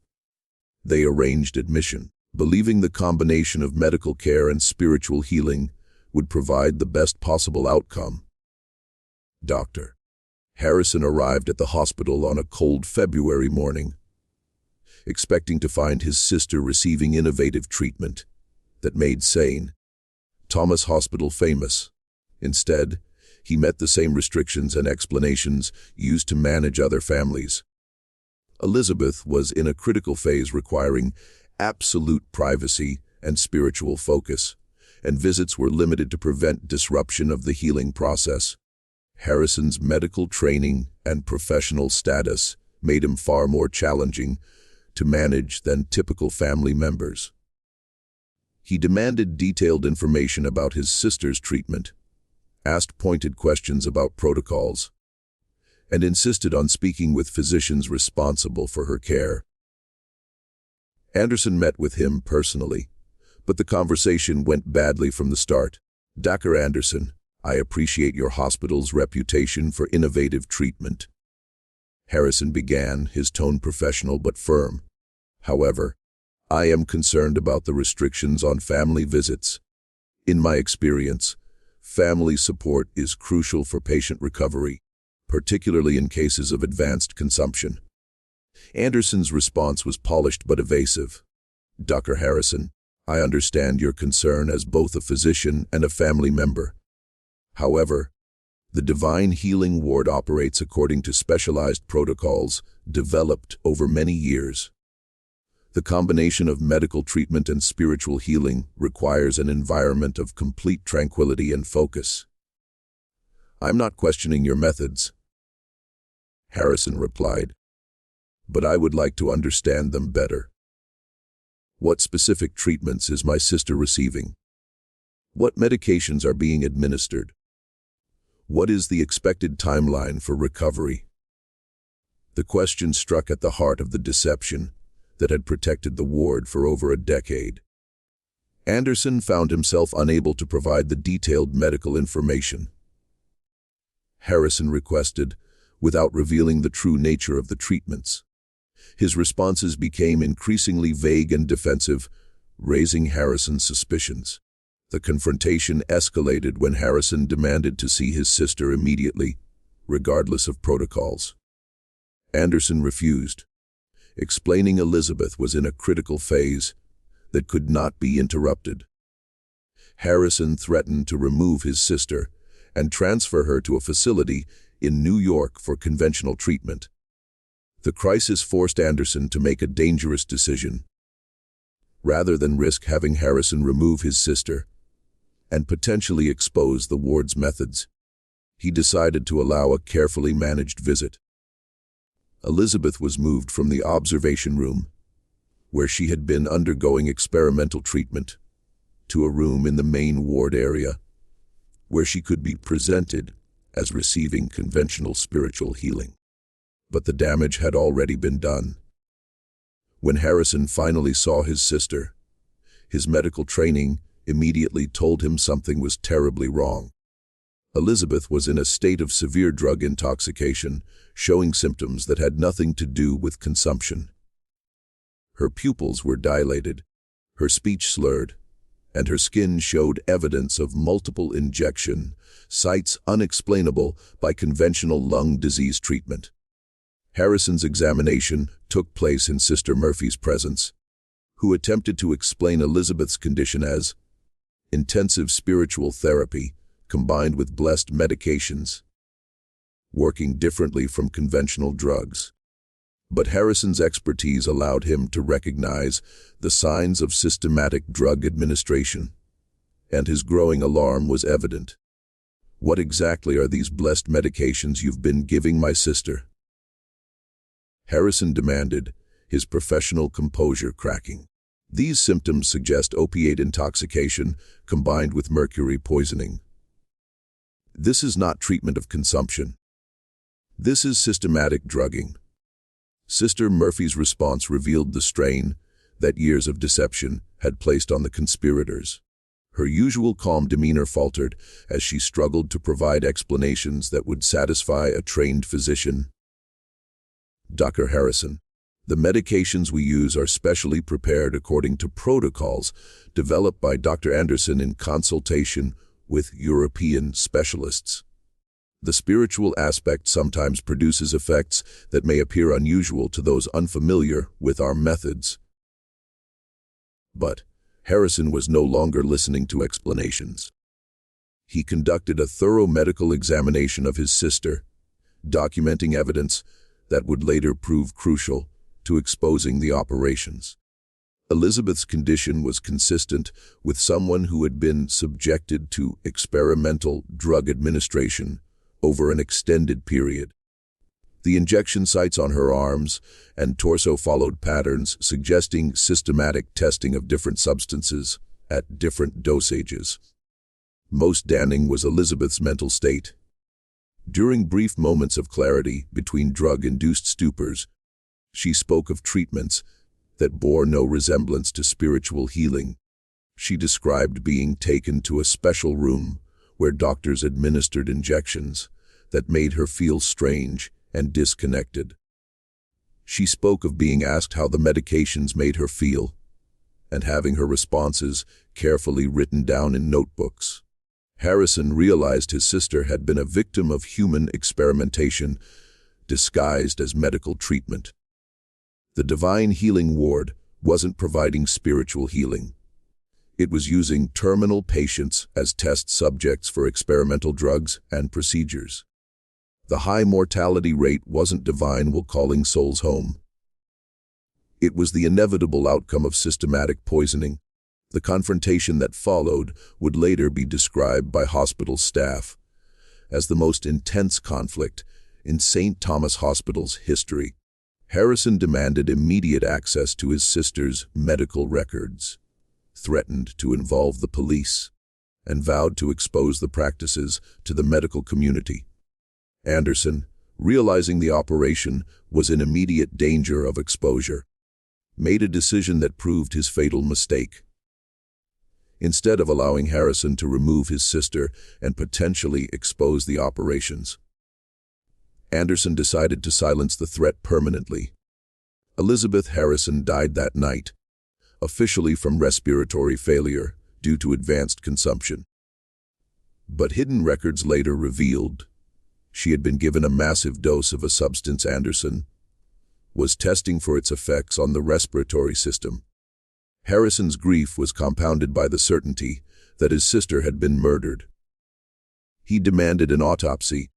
they arranged admission, believing the combination of medical care and spiritual healing would provide the best possible outcome. Dr. Harrison arrived at the hospital on a cold February morning, expecting to find his sister receiving innovative treatment that made St. Thomas Hospital famous. Instead, he met the same restrictions and explanations used to manage other families. Elizabeth was in a critical phase requiring absolute privacy and spiritual focus, and visits were limited to prevent disruption of the healing process. Harrison's medical training and professional status made him far more challenging to manage than typical family members. He demanded detailed information about his sister's treatment, asked pointed questions about protocols, and insisted on speaking with physicians responsible for her care. Anderson met with him personally, but the conversation went badly from the start. "Dr. Anderson, I appreciate your hospital's reputation for innovative treatment." Harrison began, his tone professional but firm. "However, I am concerned about the restrictions on family visits. In my experience, family support is crucial for patient recovery, particularly in cases of advanced consumption." Anderson's response was polished but evasive. "Dr. Harrison, I understand your concern as both a physician and a family member. However, the Divine Healing Ward operates according to specialized protocols developed over many years. The combination of medical treatment and spiritual healing requires an environment of complete tranquility and focus." "I'm not questioning your methods," Harrison replied, "but I would like to understand them better. What specific treatments is my sister receiving? What medications are being administered? What is the expected timeline for recovery?" The question struck at the heart of the deception that had protected the ward for over a decade. Anderson found himself unable to provide the detailed medical information Harrison requested without revealing the true nature of the treatments. His responses became increasingly vague and defensive, raising Harrison's suspicions. The confrontation escalated when Harrison demanded to see his sister immediately, regardless of protocols. Anderson refused, explaining Elizabeth was in a critical phase that could not be interrupted. Harrison threatened to remove his sister and transfer her to a facility in New York for conventional treatment. The crisis forced Anderson to make a dangerous decision. Rather than risk having Harrison remove his sister and potentially expose the ward's methods, he decided to allow a carefully managed visit. Elizabeth was moved from the observation room, where she had been undergoing experimental treatment, to a room in the main ward area, where she could be presented as receiving conventional spiritual healing. But the damage had already been done. When Harrison finally saw his sister, his medical training immediately told him something was terribly wrong. Elizabeth was in a state of severe drug intoxication, showing symptoms that had nothing to do with consumption. Her pupils were dilated, her speech slurred, and her skin showed evidence of multiple injection sites unexplainable by conventional lung disease treatment. Harrison's examination took place in Sister Murphy's presence, who attempted to explain Elizabeth's condition as intensive spiritual therapy combined with blessed medications, working differently from conventional drugs. But Harrison's expertise allowed him to recognize the signs of systematic drug administration, and his growing alarm was evident. "What exactly are these blessed medications you've been giving my sister?" Harrison demanded, his professional composure cracking. These symptoms suggest opiate intoxication combined with mercury poisoning. This is not treatment of consumption. This is systematic drugging. Sister Murphy's response revealed the strain that years of deception had placed on the conspirators. Her usual calm demeanor faltered as she struggled to provide explanations that would satisfy a trained physician. Dr. Harrison, the medications we use are specially prepared according to protocols developed by Dr. Anderson in consultation with European specialists. The spiritual aspect sometimes produces effects that may appear unusual to those unfamiliar with our methods. But Harrison was no longer listening to explanations. He conducted a thorough medical examination of his sister, documenting evidence that would later prove crucial to exposing the operations. Elizabeth's condition was consistent with someone who had been subjected to experimental drug administration over an extended period. The injection sites on her arms and torso followed patterns suggesting systematic testing of different substances at different dosages. Most damning was Elizabeth's mental state. During brief moments of clarity between drug-induced stupors, she spoke of treatments that bore no resemblance to spiritual healing. She described being taken to a special room where doctors administered injections that made her feel strange and disconnected. She spoke of being asked how the medications made her feel, and having her responses carefully written down in notebooks. Harrison realized his sister had been a victim of human experimentation disguised as medical treatment. The Divine Healing Ward wasn't providing spiritual healing. It was using terminal patients as test subjects for experimental drugs and procedures. The high mortality rate wasn't divine while calling souls home. It was the inevitable outcome of systematic poisoning. The confrontation that followed would later be described by hospital staff as the most intense conflict in St. Thomas Hospital's history. Harrison demanded immediate access to his sister's medical records, threatened to involve the police, and vowed to expose the practices to the medical community. Anderson, realizing the operation was in immediate danger of exposure, made a decision that proved his fatal mistake. Instead of allowing Harrison to remove his sister and potentially expose the operations, Anderson decided to silence the threat permanently. Elizabeth Harrison died that night, officially from respiratory failure due to advanced consumption. But hidden records later revealed she had been given a massive dose of a substance Anderson was testing for its effects on the respiratory system. Harrison's grief was compounded by the certainty that his sister had been murdered. He demanded an autopsy,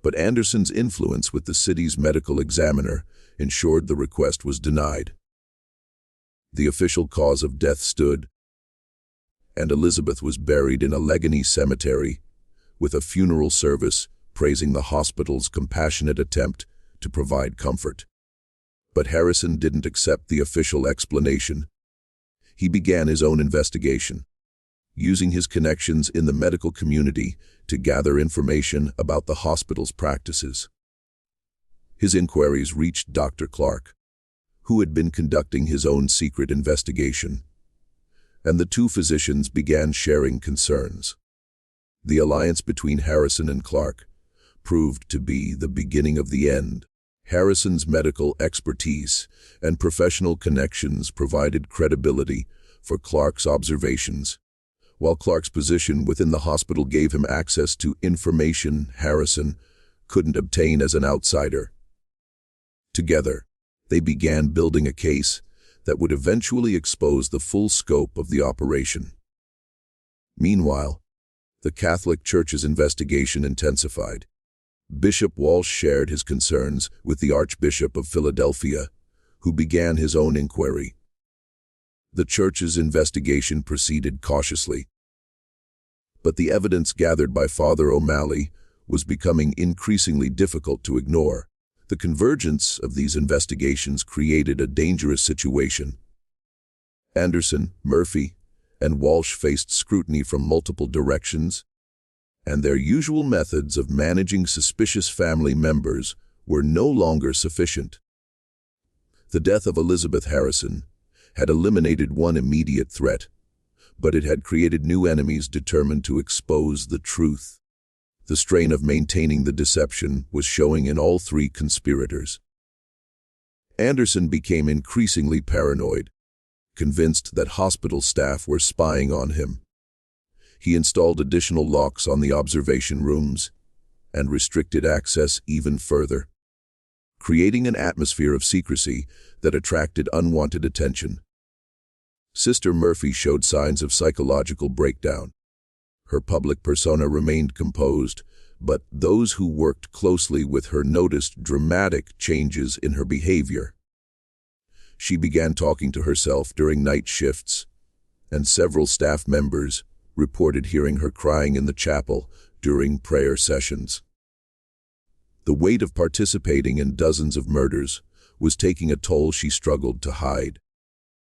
but Anderson's influence with the city's medical examiner ensured the request was denied. The official cause of death stood, and Elizabeth was buried in Allegheny Cemetery with a funeral service praising the hospital's compassionate attempt to provide comfort. But Harrison didn't accept the official explanation. He began his own investigation, using his connections in the medical community to gather information about the hospital's practices. His inquiries reached Dr. Clark, who had been conducting his own secret investigation, and the two physicians began sharing concerns. The alliance between Harrison and Clark proved to be the beginning of the end. Harrison's medical expertise and professional connections provided credibility for Clark's observations, while Clark's position within the hospital gave him access to information Harrison couldn't obtain as an outsider. Together, they began building a case that would eventually expose the full scope of the operation. Meanwhile, the Catholic Church's investigation intensified. Bishop Walsh shared his concerns with the Archbishop of Philadelphia, who began his own inquiry. The Church's investigation proceeded cautiously, but the evidence gathered by Father O'Malley was becoming increasingly difficult to ignore. The convergence of these investigations created a dangerous situation. Anderson, Murphy, and Walsh faced scrutiny from multiple directions, and their usual methods of managing suspicious family members were no longer sufficient. The death of Elizabeth Harrison had eliminated one immediate threat, but it had created new enemies determined to expose the truth. The strain of maintaining the deception was showing in all three conspirators. Anderson became increasingly paranoid, convinced that hospital staff were spying on him. He installed additional locks on the observation rooms and restricted access even further, creating an atmosphere of secrecy that attracted unwanted attention. Sister Murphy showed signs of psychological breakdown. Her public persona remained composed, but those who worked closely with her noticed dramatic changes in her behavior. She began talking to herself during night shifts, and several staff members reported hearing her crying in the chapel during prayer sessions. The weight of participating in dozens of murders was taking a toll she struggled to hide.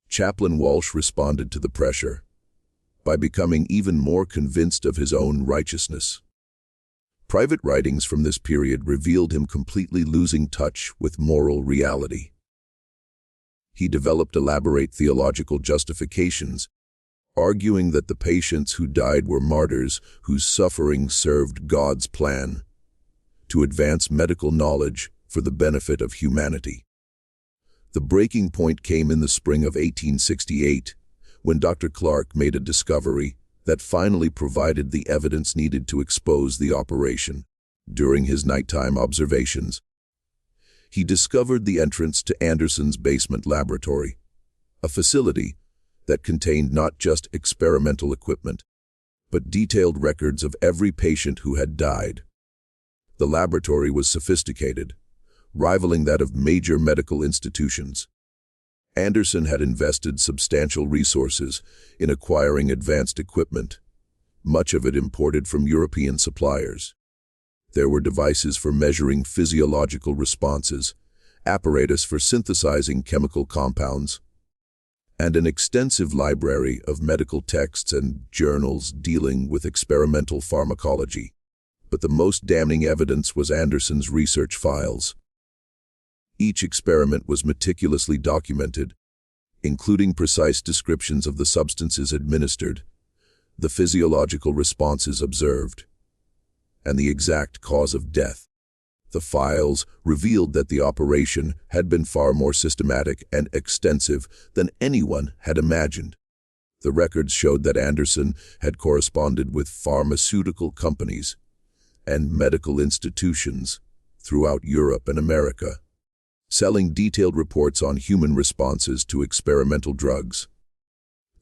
Chaplain Walsh responded to the pressure by becoming even more convinced of his own righteousness. Private writings from this period revealed him completely losing touch with moral reality. He developed elaborate theological justifications, arguing that the patients who died were martyrs whose suffering served God's plan to advance medical knowledge for the benefit of humanity. The breaking point came in the spring of 1868, when Dr. Clark made a discovery that finally provided the evidence needed to expose the operation. During his nighttime observations, he discovered the entrance to Anderson's basement laboratory, a facility that contained not just experimental equipment, but detailed records of every patient who had died. The laboratory was sophisticated, rivaling that of major medical institutions. Anderson had invested substantial resources in acquiring advanced equipment, much of it imported from European suppliers. There were devices for measuring physiological responses, apparatus for synthesizing chemical compounds, and an extensive library of medical texts and journals dealing with experimental pharmacology. But the most damning evidence was Anderson's research files. Each experiment was meticulously documented, including precise descriptions of the substances administered, the physiological responses observed, and the exact cause of death. The files revealed that the operation had been far more systematic and extensive than anyone had imagined. The records showed that Anderson had corresponded with pharmaceutical companies and medical institutions throughout Europe and America, selling detailed reports on human responses to experimental drugs.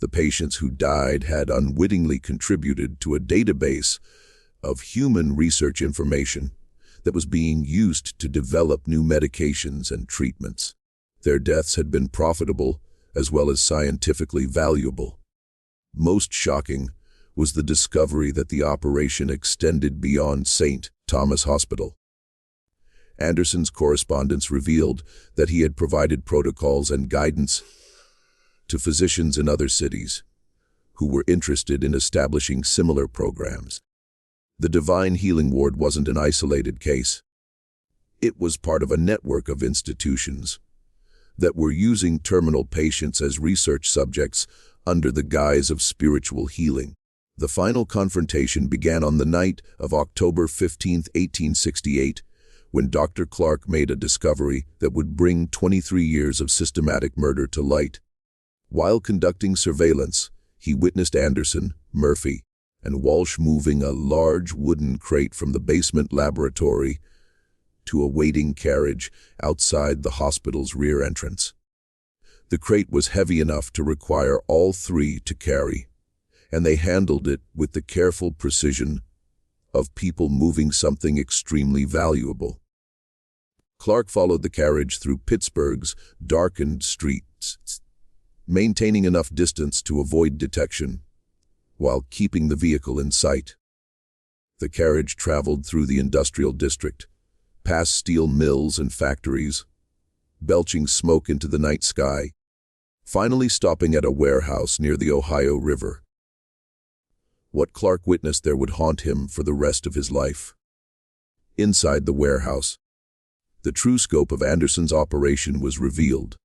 The patients who died had unwittingly contributed to a database of human research information that was being used to develop new medications and treatments. Their deaths had been profitable as well as scientifically valuable. Most shocking was the discovery that the operation extended beyond St. Thomas Hospital. Anderson's correspondence revealed that he had provided protocols and guidance to physicians in other cities who were interested in establishing similar programs. The Divine Healing Ward wasn't an isolated case. It was part of a network of institutions that were using terminal patients as research subjects under the guise of spiritual healing. The final confrontation began on the night of October 15, 1868, when Dr. Clark made a discovery that would bring 23 years of systematic murder to light. While conducting surveillance, he witnessed Anderson, Murphy, and Walsh moving a large wooden crate from the basement laboratory to a waiting carriage outside the hospital's rear entrance. The crate was heavy enough to require all three to carry, and they handled it with the careful precision of people moving something extremely valuable. Clark followed the carriage through Pittsburgh's darkened streets, maintaining enough distance to avoid detection, while keeping the vehicle in sight. The carriage traveled through the industrial district, past steel mills and factories, belching smoke into the night sky, finally stopping at a warehouse near the Ohio River. What Clark witnessed there would haunt him for the rest of his life. Inside the warehouse, the true scope of Anderson's operation was revealed.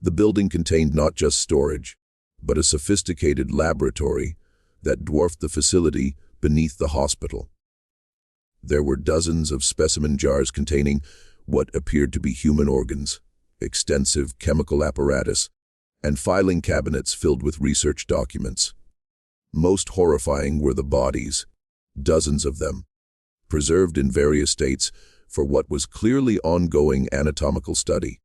The building contained not just storage, but a sophisticated laboratory that dwarfed the facility beneath the hospital. There were dozens of specimen jars containing what appeared to be human organs, extensive chemical apparatus, and filing cabinets filled with research documents. Most horrifying were the bodies, dozens of them, preserved in various states for what was clearly ongoing anatomical study.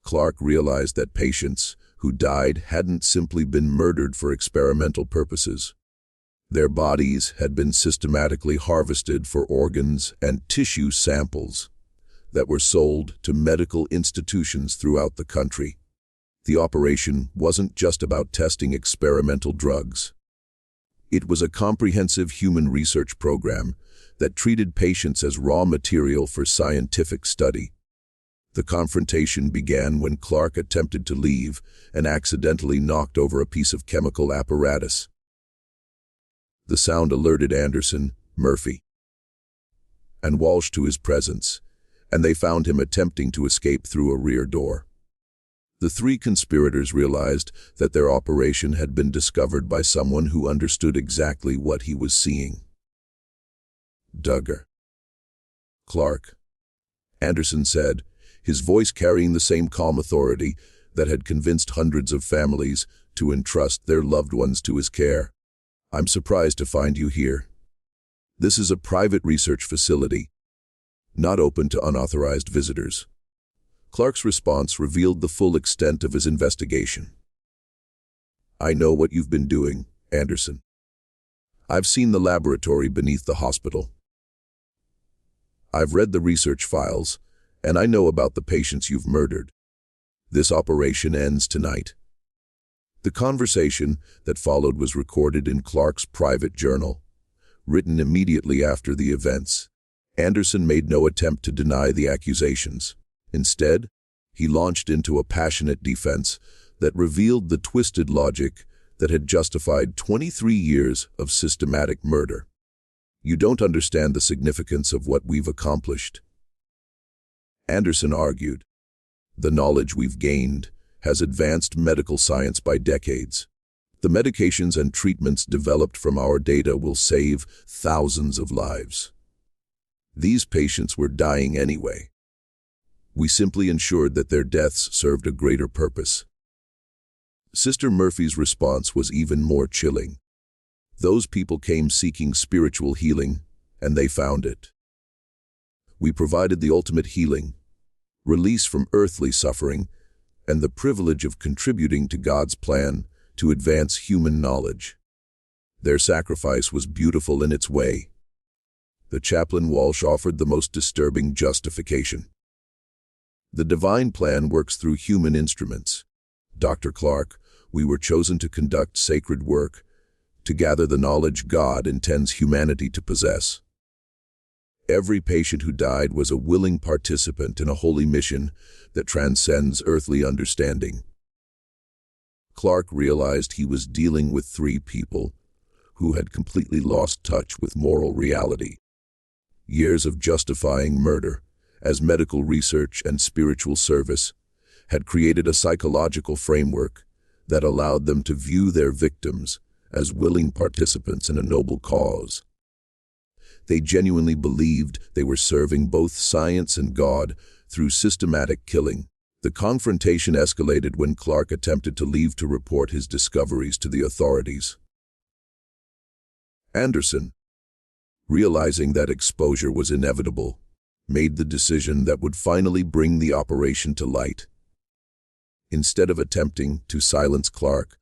Clark realized that patients who died hadn't simply been murdered for experimental purposes. Their bodies had been systematically harvested for organs and tissue samples that were sold to medical institutions throughout the country. The operation wasn't just about testing experimental drugs. It was a comprehensive human research program that treated patients as raw material for scientific study. The confrontation began when Clark attempted to leave and accidentally knocked over a piece of chemical apparatus. The sound alerted Anderson, Murphy, and Walsh to his presence, and they found him attempting to escape through a rear door. The three conspirators realized that their operation had been discovered by someone who understood exactly what he was seeing. Duggar. Clark, Anderson said, his voice carrying the same calm authority that had convinced hundreds of families to entrust their loved ones to his care. I'm surprised to find you here. This is a private research facility, not open to unauthorized visitors. Clark's response revealed the full extent of his investigation. I know what you've been doing, Anderson. I've seen the laboratory beneath the hospital. I've read the research files, and I know about the patients you've murdered. This operation ends tonight. The conversation that followed was recorded in Clark's private journal, written immediately after the events. Anderson made no attempt to deny the accusations. Instead, he launched into a passionate defense that revealed the twisted logic that had justified 23 years of systematic murder. You don't understand the significance of what we've accomplished. Anderson argued, the knowledge we've gained has advanced medical science by decades. The medications and treatments developed from our data will save thousands of lives. These patients were dying anyway. We simply ensured that their deaths served a greater purpose. Sister Murphy's response was even more chilling. Those people came seeking spiritual healing, and they found it. We provided the ultimate healing, release from earthly suffering, and the privilege of contributing to God's plan to advance human knowledge. Their sacrifice was beautiful in its way. The chaplain Walsh offered the most disturbing justification. The divine plan works through human instruments. Dr. Clark, we were chosen to conduct sacred work, to gather the knowledge God intends humanity to possess. Every patient who died was a willing participant in a holy mission that transcends earthly understanding. Clark realized he was dealing with three people who had completely lost touch with moral reality. Years of justifying murder as medical research and spiritual service had created a psychological framework that allowed them to view their victims as willing participants in a noble cause. They genuinely believed they were serving both science and God through systematic killing. The confrontation escalated when Clark attempted to leave to report his discoveries to the authorities. Anderson, realizing that exposure was inevitable, made the decision that would finally bring the operation to light. Instead of attempting to silence Clark,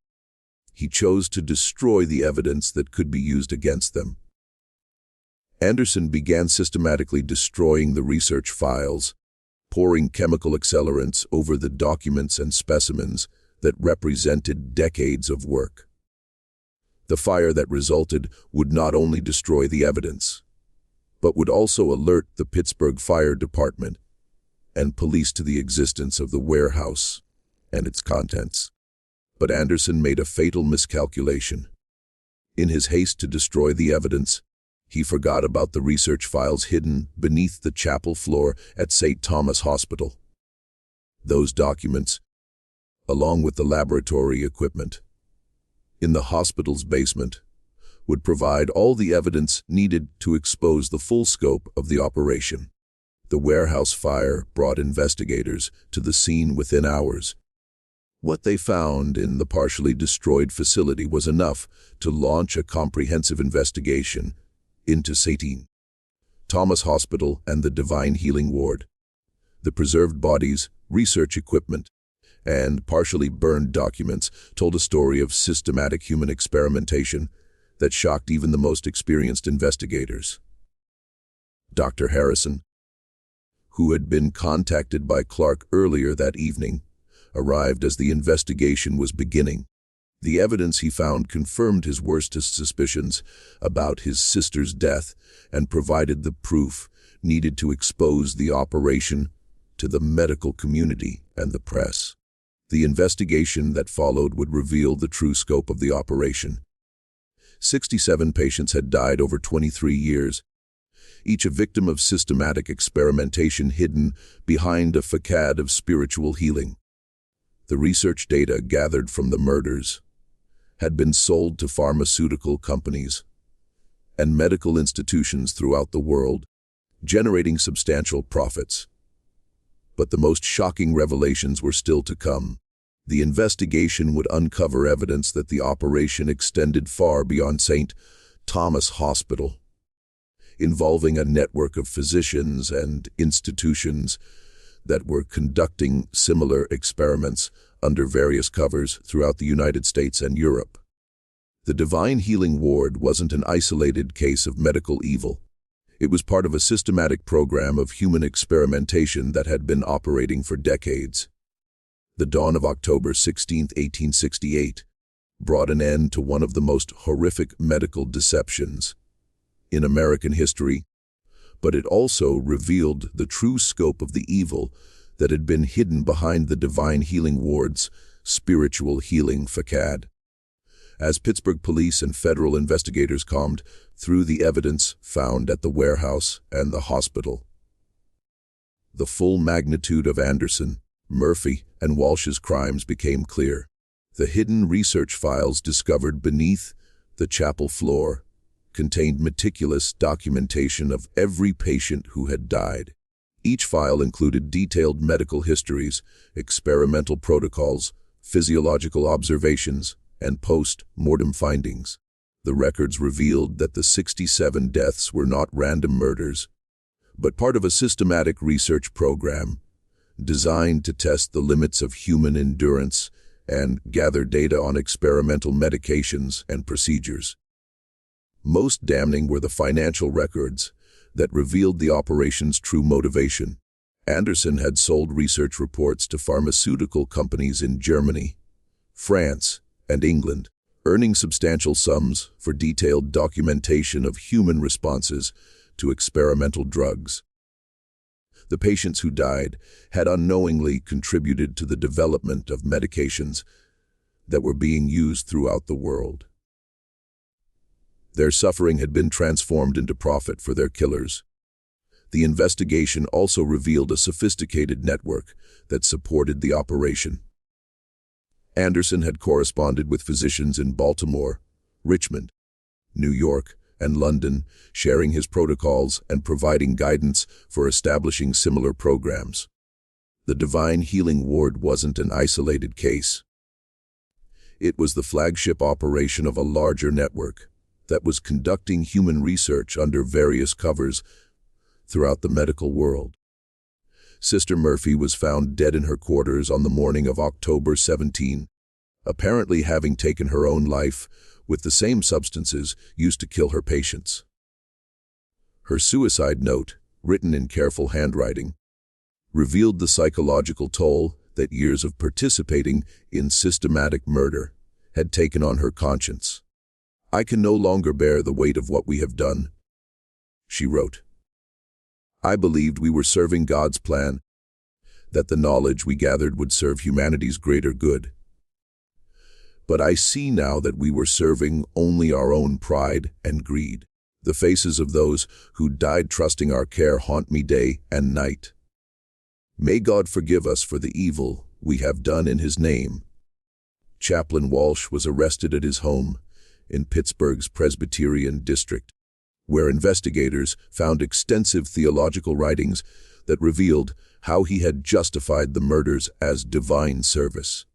he chose to destroy the evidence that could be used against them. Anderson began systematically destroying the research files, pouring chemical accelerants over the documents and specimens that represented decades of work. The fire that resulted would not only destroy the evidence, but would also alert the Pittsburgh Fire Department and police to the existence of the warehouse and its contents. But Anderson made a fatal miscalculation. In his haste to destroy the evidence, he forgot about the research files hidden beneath the chapel floor at St. Thomas Hospital. Those documents, along with the laboratory equipment in the hospital's basement, would provide all the evidence needed to expose the full scope of the operation. The warehouse fire brought investigators to the scene within hours. What they found in the partially destroyed facility was enough to launch a comprehensive investigation into St. Thomas Hospital and the Divine Healing Ward. The preserved bodies, research equipment, and partially burned documents told a story of systematic human experimentation that shocked even the most experienced investigators. Dr. Harrison, who had been contacted by Clark earlier that evening, arrived as the investigation was beginning. The evidence he found confirmed his worstest suspicions about his sister's death and provided the proof needed to expose the operation to the medical community and the press. The investigation that followed would reveal the true scope of the operation. 67 patients had died over 23 years, each a victim of systematic experimentation hidden behind a facade of spiritual healing. The research data gathered from the murders had been sold to pharmaceutical companies and medical institutions throughout the world, generating substantial profits. But the most shocking revelations were still to come. The investigation would uncover evidence that the operation extended far beyond St. Thomas Hospital, involving a network of physicians and institutions that were conducting similar experiments under various covers throughout the United States and Europe. The Divine Healing Ward wasn't an isolated case of medical evil. It was part of a systematic program of human experimentation that had been operating for decades. The dawn of October 16, 1868, brought an end to one of the most horrific medical deceptions in American history, but it also revealed the true scope of the evil that had been hidden behind the Divine Healing Ward's spiritual healing facade. As Pittsburgh police and federal investigators combed through the evidence found at the warehouse and the hospital, the full magnitude of Anderson, Murphy, and Walsh's crimes became clear. The hidden research files discovered beneath the chapel floor contained meticulous documentation of every patient who had died. Each file included detailed medical histories, experimental protocols, physiological observations, and post-mortem findings. The records revealed that the 67 deaths were not random murders, but part of a systematic research program designed to test the limits of human endurance and gather data on experimental medications and procedures. Most damning were the financial records that revealed the operation's true motivation. Anderson had sold research reports to pharmaceutical companies in Germany, France, and England, earning substantial sums for detailed documentation of human responses to experimental drugs. The patients who died had unknowingly contributed to the development of medications that were being used throughout the world. Their suffering had been transformed into profit for their killers. The investigation also revealed a sophisticated network that supported the operation. Anderson had corresponded with physicians in Baltimore, Richmond, New York, and London, sharing his protocols and providing guidance for establishing similar programs. The Divine Healing Ward wasn't an isolated case. It was the flagship operation of a larger network that was conducting human research under various covers throughout the medical world. Sister Murphy was found dead in her quarters on the morning of October 17, apparently having taken her own life with the same substances used to kill her patients. Her suicide note, written in careful handwriting, revealed the psychological toll that years of participating in systematic murder had taken on her conscience. "I can no longer bear the weight of what we have done," she wrote. I believed we were serving God's plan, that the knowledge we gathered would serve humanity's greater good. But I see now that we were serving only our own pride and greed. The faces of those who died trusting our care haunt me day and night. May God forgive us for the evil we have done in His name. Chaplain Walsh was arrested at his home in Pittsburgh's Presbyterian District, where investigators found extensive theological writings that revealed how he had justified the murders as divine service.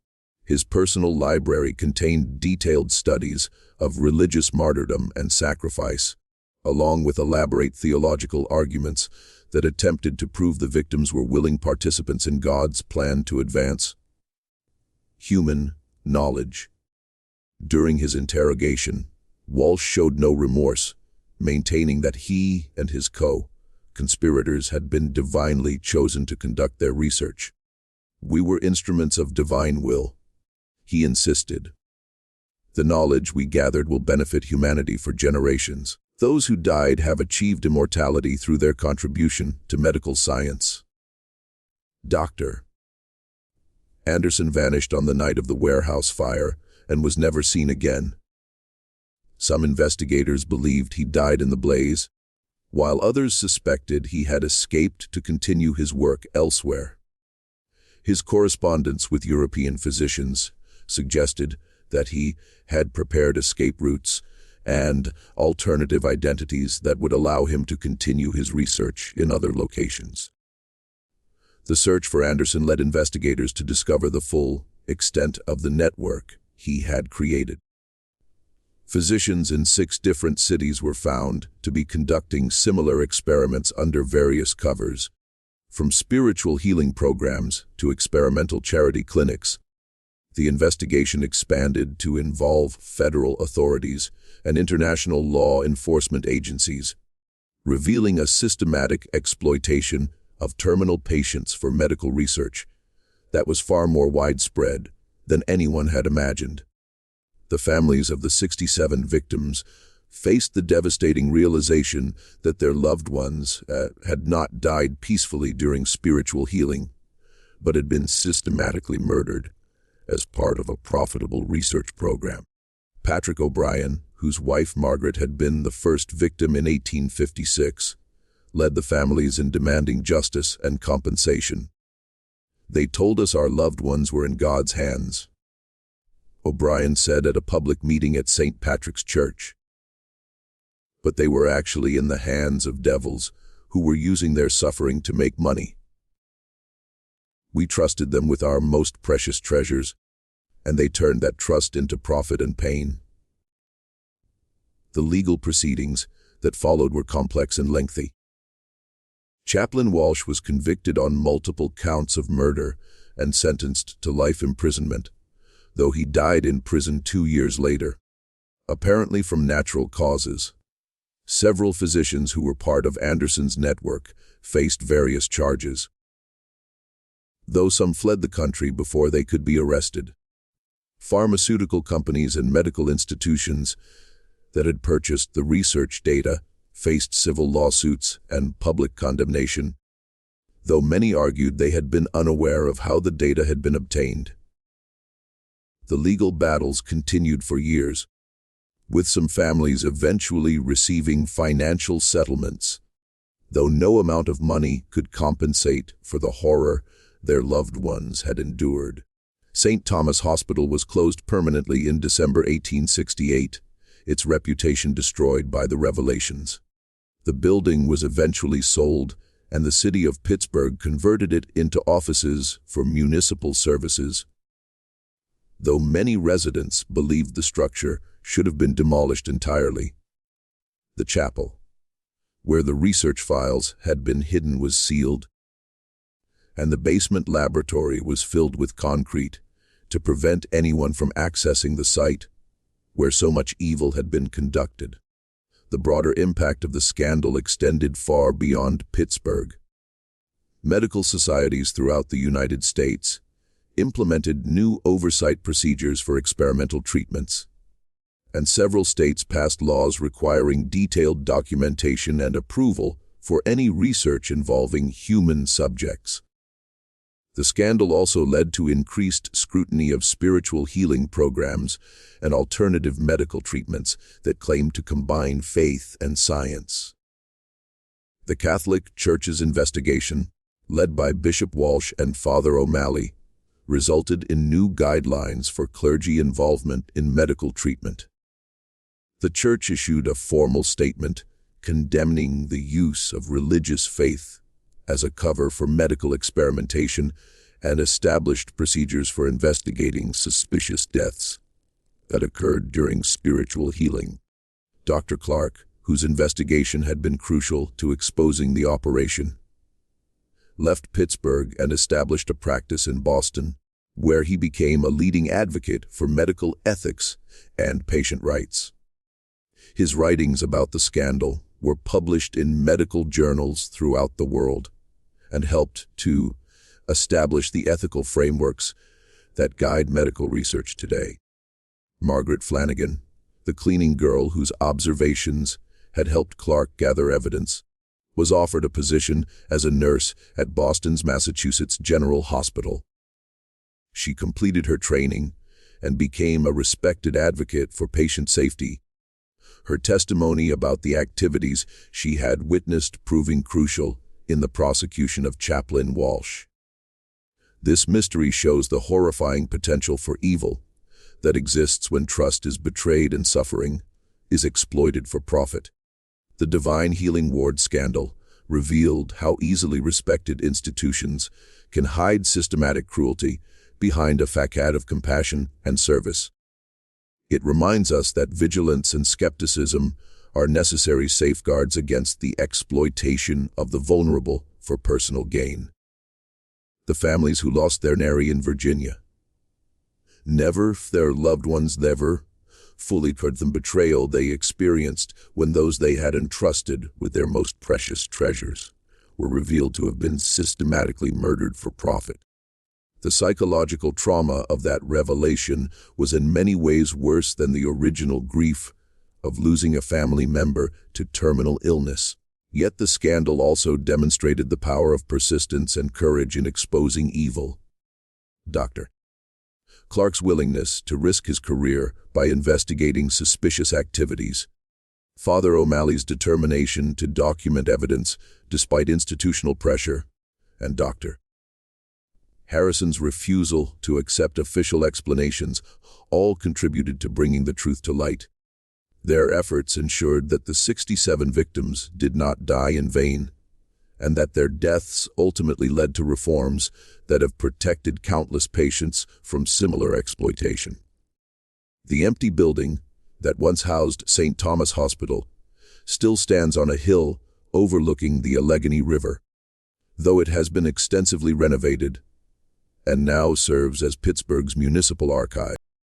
His personal library contained detailed studies of religious martyrdom and sacrifice, along with elaborate theological arguments that attempted to prove the victims were willing participants in God's plan to advance human knowledge. During his interrogation, Walsh showed no remorse, maintaining that he and his co-conspirators had been divinely chosen to conduct their research. We were instruments of divine will, he insisted. The knowledge we gathered will benefit humanity for generations. Those who died have achieved immortality through their contribution to medical science. Dr. Anderson vanished on the night of the warehouse fire and was never seen again. Some investigators believed he died in the blaze, while others suspected he had escaped to continue his work elsewhere. His correspondence with European physicians suggested that he had prepared escape routes and alternative identities that would allow him to continue his research in other locations. The search for Anderson led investigators to discover the full extent of the network he had created. Physicians in 6 different cities were found to be conducting similar experiments under various covers, from spiritual healing programs to experimental charity clinics. The investigation expanded to involve federal authorities and international law enforcement agencies, revealing a systematic exploitation of terminal patients for medical research that was far more widespread than anyone had imagined. The families of the 67 victims faced the devastating realization that their loved ones had not died peacefully during spiritual healing, but had been systematically murdered as part of a profitable research program. Patrick O'Brien, whose wife Margaret had been the first victim in 1856, led the families in demanding justice and compensation. "They told us our loved ones were in God's hands," O'Brien said at a public meeting at St. Patrick's Church. "But they were actually in the hands of devils who were using their suffering to make money. We trusted them with our most precious treasures, and they turned that trust into profit and pain." The legal proceedings that followed were complex and lengthy. Chaplain Walsh was convicted on multiple counts of murder and sentenced to life imprisonment, though he died in prison 2 years later, apparently from natural causes. Several physicians who were part of Anderson's network faced various charges, though some fled the country before they could be arrested. Pharmaceutical companies and medical institutions that had purchased the research data faced civil lawsuits and public condemnation, though many argued they had been unaware of how the data had been obtained. The legal battles continued for years, with some families eventually receiving financial settlements, though no amount of money could compensate for the horror their loved ones had endured. St. Thomas Hospital was closed permanently in December 1868, its reputation destroyed by the revelations. The building was eventually sold, and the city of Pittsburgh converted it into offices for municipal services, though many residents believed the structure should have been demolished entirely. The chapel, where the research files had been hidden, was sealed, and the basement laboratory was filled with concrete to prevent anyone from accessing the site where so much evil had been conducted. The broader impact of the scandal extended far beyond Pittsburgh. Medical societies throughout the United States implemented new oversight procedures for experimental treatments, and several states passed laws requiring detailed documentation and approval for any research involving human subjects. The scandal also led to increased scrutiny of spiritual healing programs and alternative medical treatments that claimed to combine faith and science. The Catholic Church's investigation, led by Bishop Walsh and Father O'Malley, resulted in new guidelines for clergy involvement in medical treatment. The Church issued a formal statement condemning the use of religious faith as a cover for medical experimentation and established procedures for investigating suspicious deaths that occurred during spiritual healing. Dr. Clark, whose investigation had been crucial to exposing the operation, left Pittsburgh and established a practice in Boston, where he became a leading advocate for medical ethics and patient rights. His writings about the scandal were published in medical journals throughout the world and helped to establish the ethical frameworks that guide medical research today. Margaret Flanagan, the cleaning girl whose observations had helped Clark gather evidence, was offered a position as a nurse at Boston's Massachusetts General Hospital. She completed her training and became a respected advocate for patient safety, her testimony about the activities she had witnessed proving crucial in the prosecution of Chaplain Walsh. This mystery shows the horrifying potential for evil that exists when trust is betrayed and suffering is exploited for profit. The Divine Healing Ward scandal revealed how easily respected institutions can hide systematic cruelty behind a facade of compassion and service. It reminds us that vigilance and skepticism are necessary safeguards against the exploitation of the vulnerable for personal gain. The families who lost their Neri in Virginia. Their loved ones never fully heard the betrayal they experienced when those they had entrusted with their most precious treasures were revealed to have been systematically murdered for profit. The psychological trauma of that revelation was in many ways worse than the original grief of losing a family member to terminal illness. Yet the scandal also demonstrated the power of persistence and courage in exposing evil. Dr. Clark's willingness to risk his career by investigating suspicious activities, Father O'Malley's determination to document evidence despite institutional pressure, and Dr. Harrison's refusal to accept official explanations all contributed to bringing the truth to light. Their efforts ensured that the 67 victims did not die in vain, and that their deaths ultimately led to reforms that have protected countless patients from similar exploitation. The empty building that once housed St. Thomas Hospital still stands on a hill overlooking the Allegheny River, though it has been extensively renovated and now serves as Pittsburgh's municipal archive.